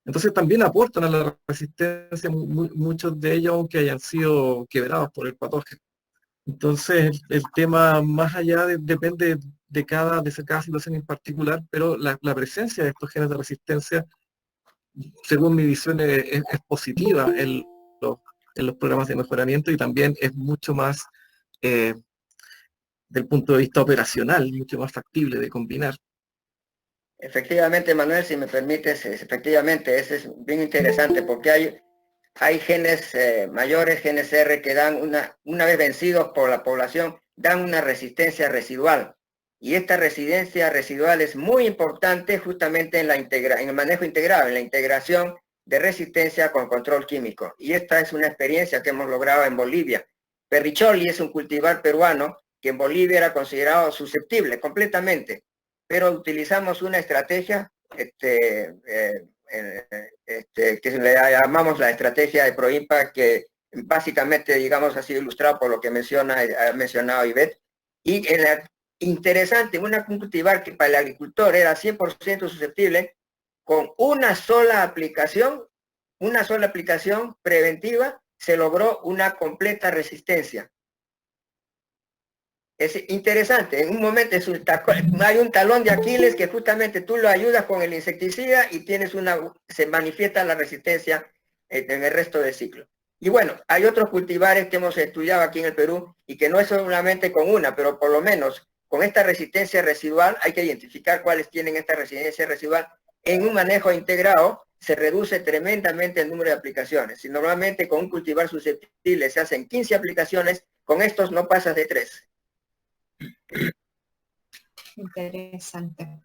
Entonces también aportan a la resistencia muchos de ellos, aunque hayan sido quebrados por el patógeno. Entonces el tema más allá depende de cada situación en particular, pero la presencia de estos genes de resistencia, según mi visión, es positiva en los programas de mejoramiento y también es mucho más, del punto de vista operacional, mucho más factible de combinar. Efectivamente, Manuel, si me permites, efectivamente, ese es bien interesante porque hay genes mayores, genes R, que dan una vez vencidos por la población, dan una resistencia residual. Y esta resistencia residual es muy importante justamente en el manejo integrado, en la integración de resistencia con control químico. Y esta es una experiencia que hemos logrado en Bolivia. Perricholi es un cultivar peruano que en Bolivia era considerado susceptible completamente, pero utilizamos una estrategia que le llamamos la estrategia de ProImpact, que básicamente, digamos, ha sido ilustrado por lo que ha mencionado Ivette. Y interesante, un cultivar que para el agricultor era 100% susceptible, con una sola aplicación preventiva, se logró una completa resistencia. Es interesante, en un momento hay un talón de Aquiles que justamente tú lo ayudas con el insecticida y se manifiesta la resistencia en el resto del ciclo. Y bueno, hay otros cultivares que hemos estudiado aquí en el Perú y que no es solamente con una, pero por lo menos con esta resistencia residual hay que identificar cuáles tienen esta resistencia residual. En un manejo integrado se reduce tremendamente el número de aplicaciones. Si normalmente con un cultivar susceptible se hacen 15 aplicaciones, con estos no pasas de 3. Interesante.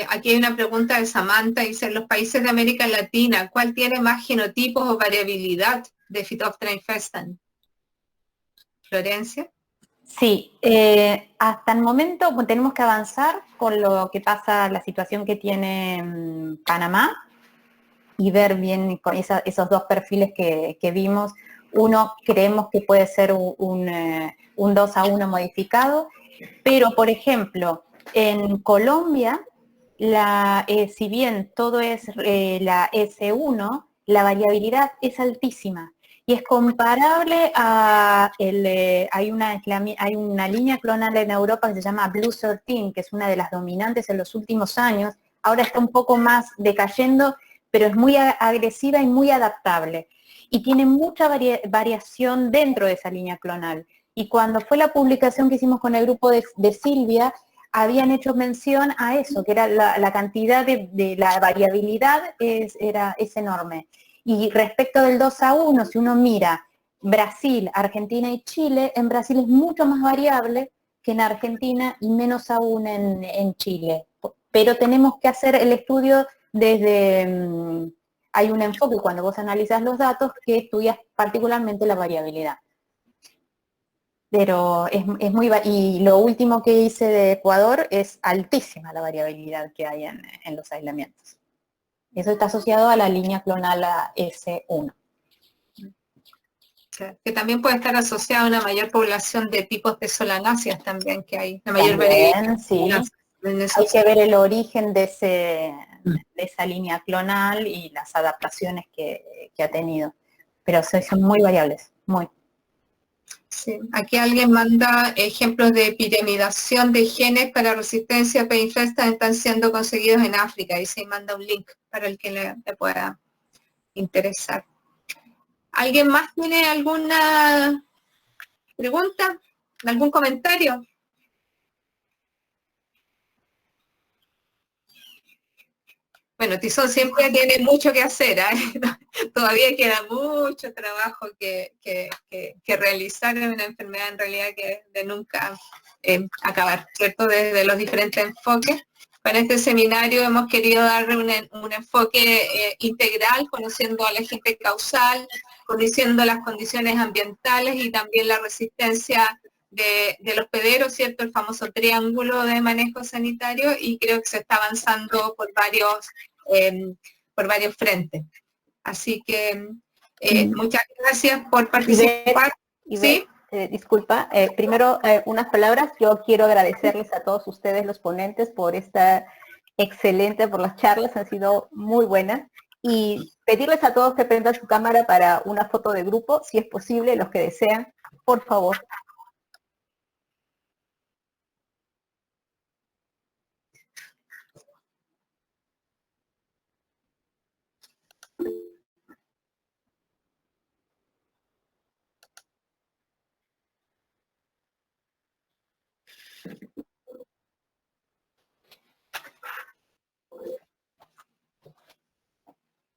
Aquí hay una pregunta de Samantha, dice, en los países de América Latina, ¿cuál tiene más genotipos o variabilidad de Phytophthora infestan? ¿Florencia? Sí, hasta el momento tenemos que avanzar con lo que pasa, la situación que tiene Panamá, y ver bien con esos dos perfiles que vimos. Uno creemos que puede ser un 2-1 modificado, pero por ejemplo, en Colombia, si bien todo es la S1, la variabilidad es altísima y es comparable a hay una línea clonal en Europa que se llama Blue 13, que es una de las dominantes en los últimos años. Ahora está un poco más decayendo, pero es muy agresiva y muy adaptable. Y tiene mucha variación dentro de esa línea clonal. Y cuando fue la publicación que hicimos con el grupo de Silvia, habían hecho mención a eso, que era la cantidad de la variabilidad es enorme. Y respecto del 2-1, si uno mira Brasil, Argentina y Chile, en Brasil es mucho más variable que en Argentina y menos aún en Chile. Pero tenemos que hacer el estudio desde... hay un enfoque cuando vos analizas los datos que estudias particularmente la variabilidad. Pero es muy... Y lo último que hice de Ecuador es altísima la variabilidad que hay en los aislamientos. Eso está asociado a la línea clonal S1. Que también puede estar asociado a una mayor población de tipos de solanáceas también que hay. La mayor variedad. Sí. Hay que ver el origen de esa línea clonal y las adaptaciones que ha tenido. Pero son muy variables, muy. Sí. Aquí alguien manda ejemplos de epidemidación de genes para resistencia a P. infestan están siendo conseguidos en África y se manda un link para el que le pueda interesar. ¿Alguien más tiene alguna pregunta? ¿Algún comentario? Bueno, Tizón siempre tiene mucho que hacer, ¿eh? Todavía queda mucho trabajo que realizar en una enfermedad en realidad que es de nunca acabar, ¿cierto? Desde los diferentes enfoques. Para este seminario hemos querido darle un enfoque integral, conociendo al agente causal, conociendo las condiciones ambientales y también la resistencia de los hospederos, ¿cierto? El famoso triángulo de manejo sanitario, y creo que se está avanzando por varios frentes. Así que muchas gracias por participar. ¿Sí? Disculpa, primero unas palabras. Yo quiero agradecerles a todos ustedes, los ponentes, por esta excelente, por las charlas, han sido muy buenas. Y pedirles a todos que prendan su cámara para una foto de grupo, si es posible, los que desean, por favor.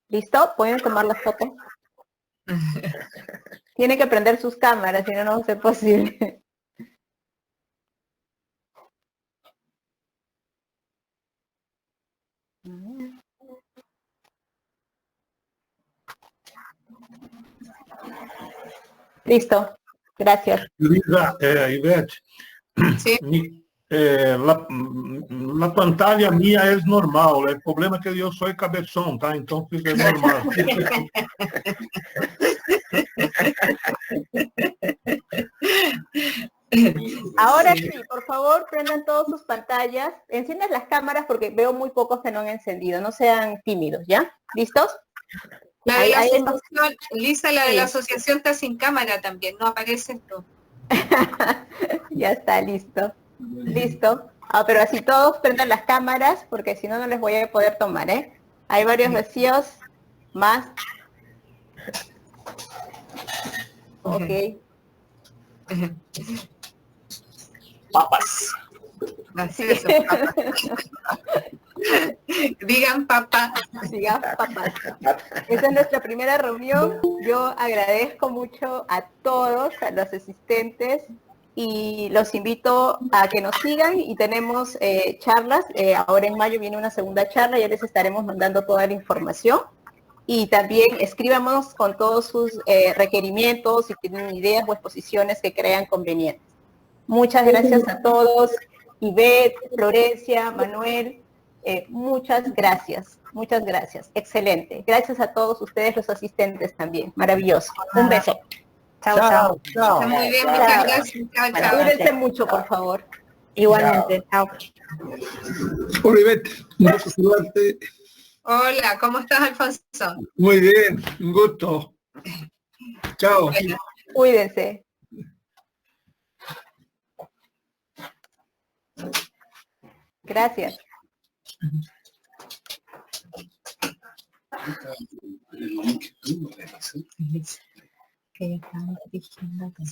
¿Listo? ¿Pueden tomar la foto? Tienen que prender sus cámaras, si no, no va a ser posible. Listo. Gracias. Luisa, Ivete, Sí. La pantalla mía es normal, el problema es que yo soy cabezón, ¿tá? Entonces es normal. Ahora sí, por favor, prendan todas sus pantallas, enciendan las cámaras porque veo muy pocos que no han encendido, no sean tímidos, ¿ya? ¿Listos? La de la asociación, Lisa, la de la asociación está sin cámara también, no aparece esto. Ya está, listo. Listo. Pero así todos prendan las cámaras porque si no, no les voy a poder tomar, ¿eh? Hay varios vacíos más. Ok. Papas. Así es, papá. Digan papá. Sigan papas. Esa es nuestra primera reunión. Yo agradezco mucho a todos, a los asistentes, y los invito a que nos sigan y tenemos charlas. Ahora en mayo viene una segunda charla, ya les estaremos mandando toda la información. Y también escríbanos con todos sus requerimientos, si tienen ideas o exposiciones que crean convenientes. Muchas gracias a todos. Ivette, Florencia, Manuel, muchas gracias. Excelente. Gracias a todos ustedes los asistentes también. Maravilloso. Un beso. Chao, chao. Está muy bien, Chao. muchas gracias. Chao, chao. Cuídense mucho, por favor. Igualmente, chao. Hola, Ivette, un gusto saludarte. Hola, ¿cómo estás, Alfonso? Muy bien, un gusto. Chao. Bueno, Cuídense. Gracias. Que ya estamos diciendo que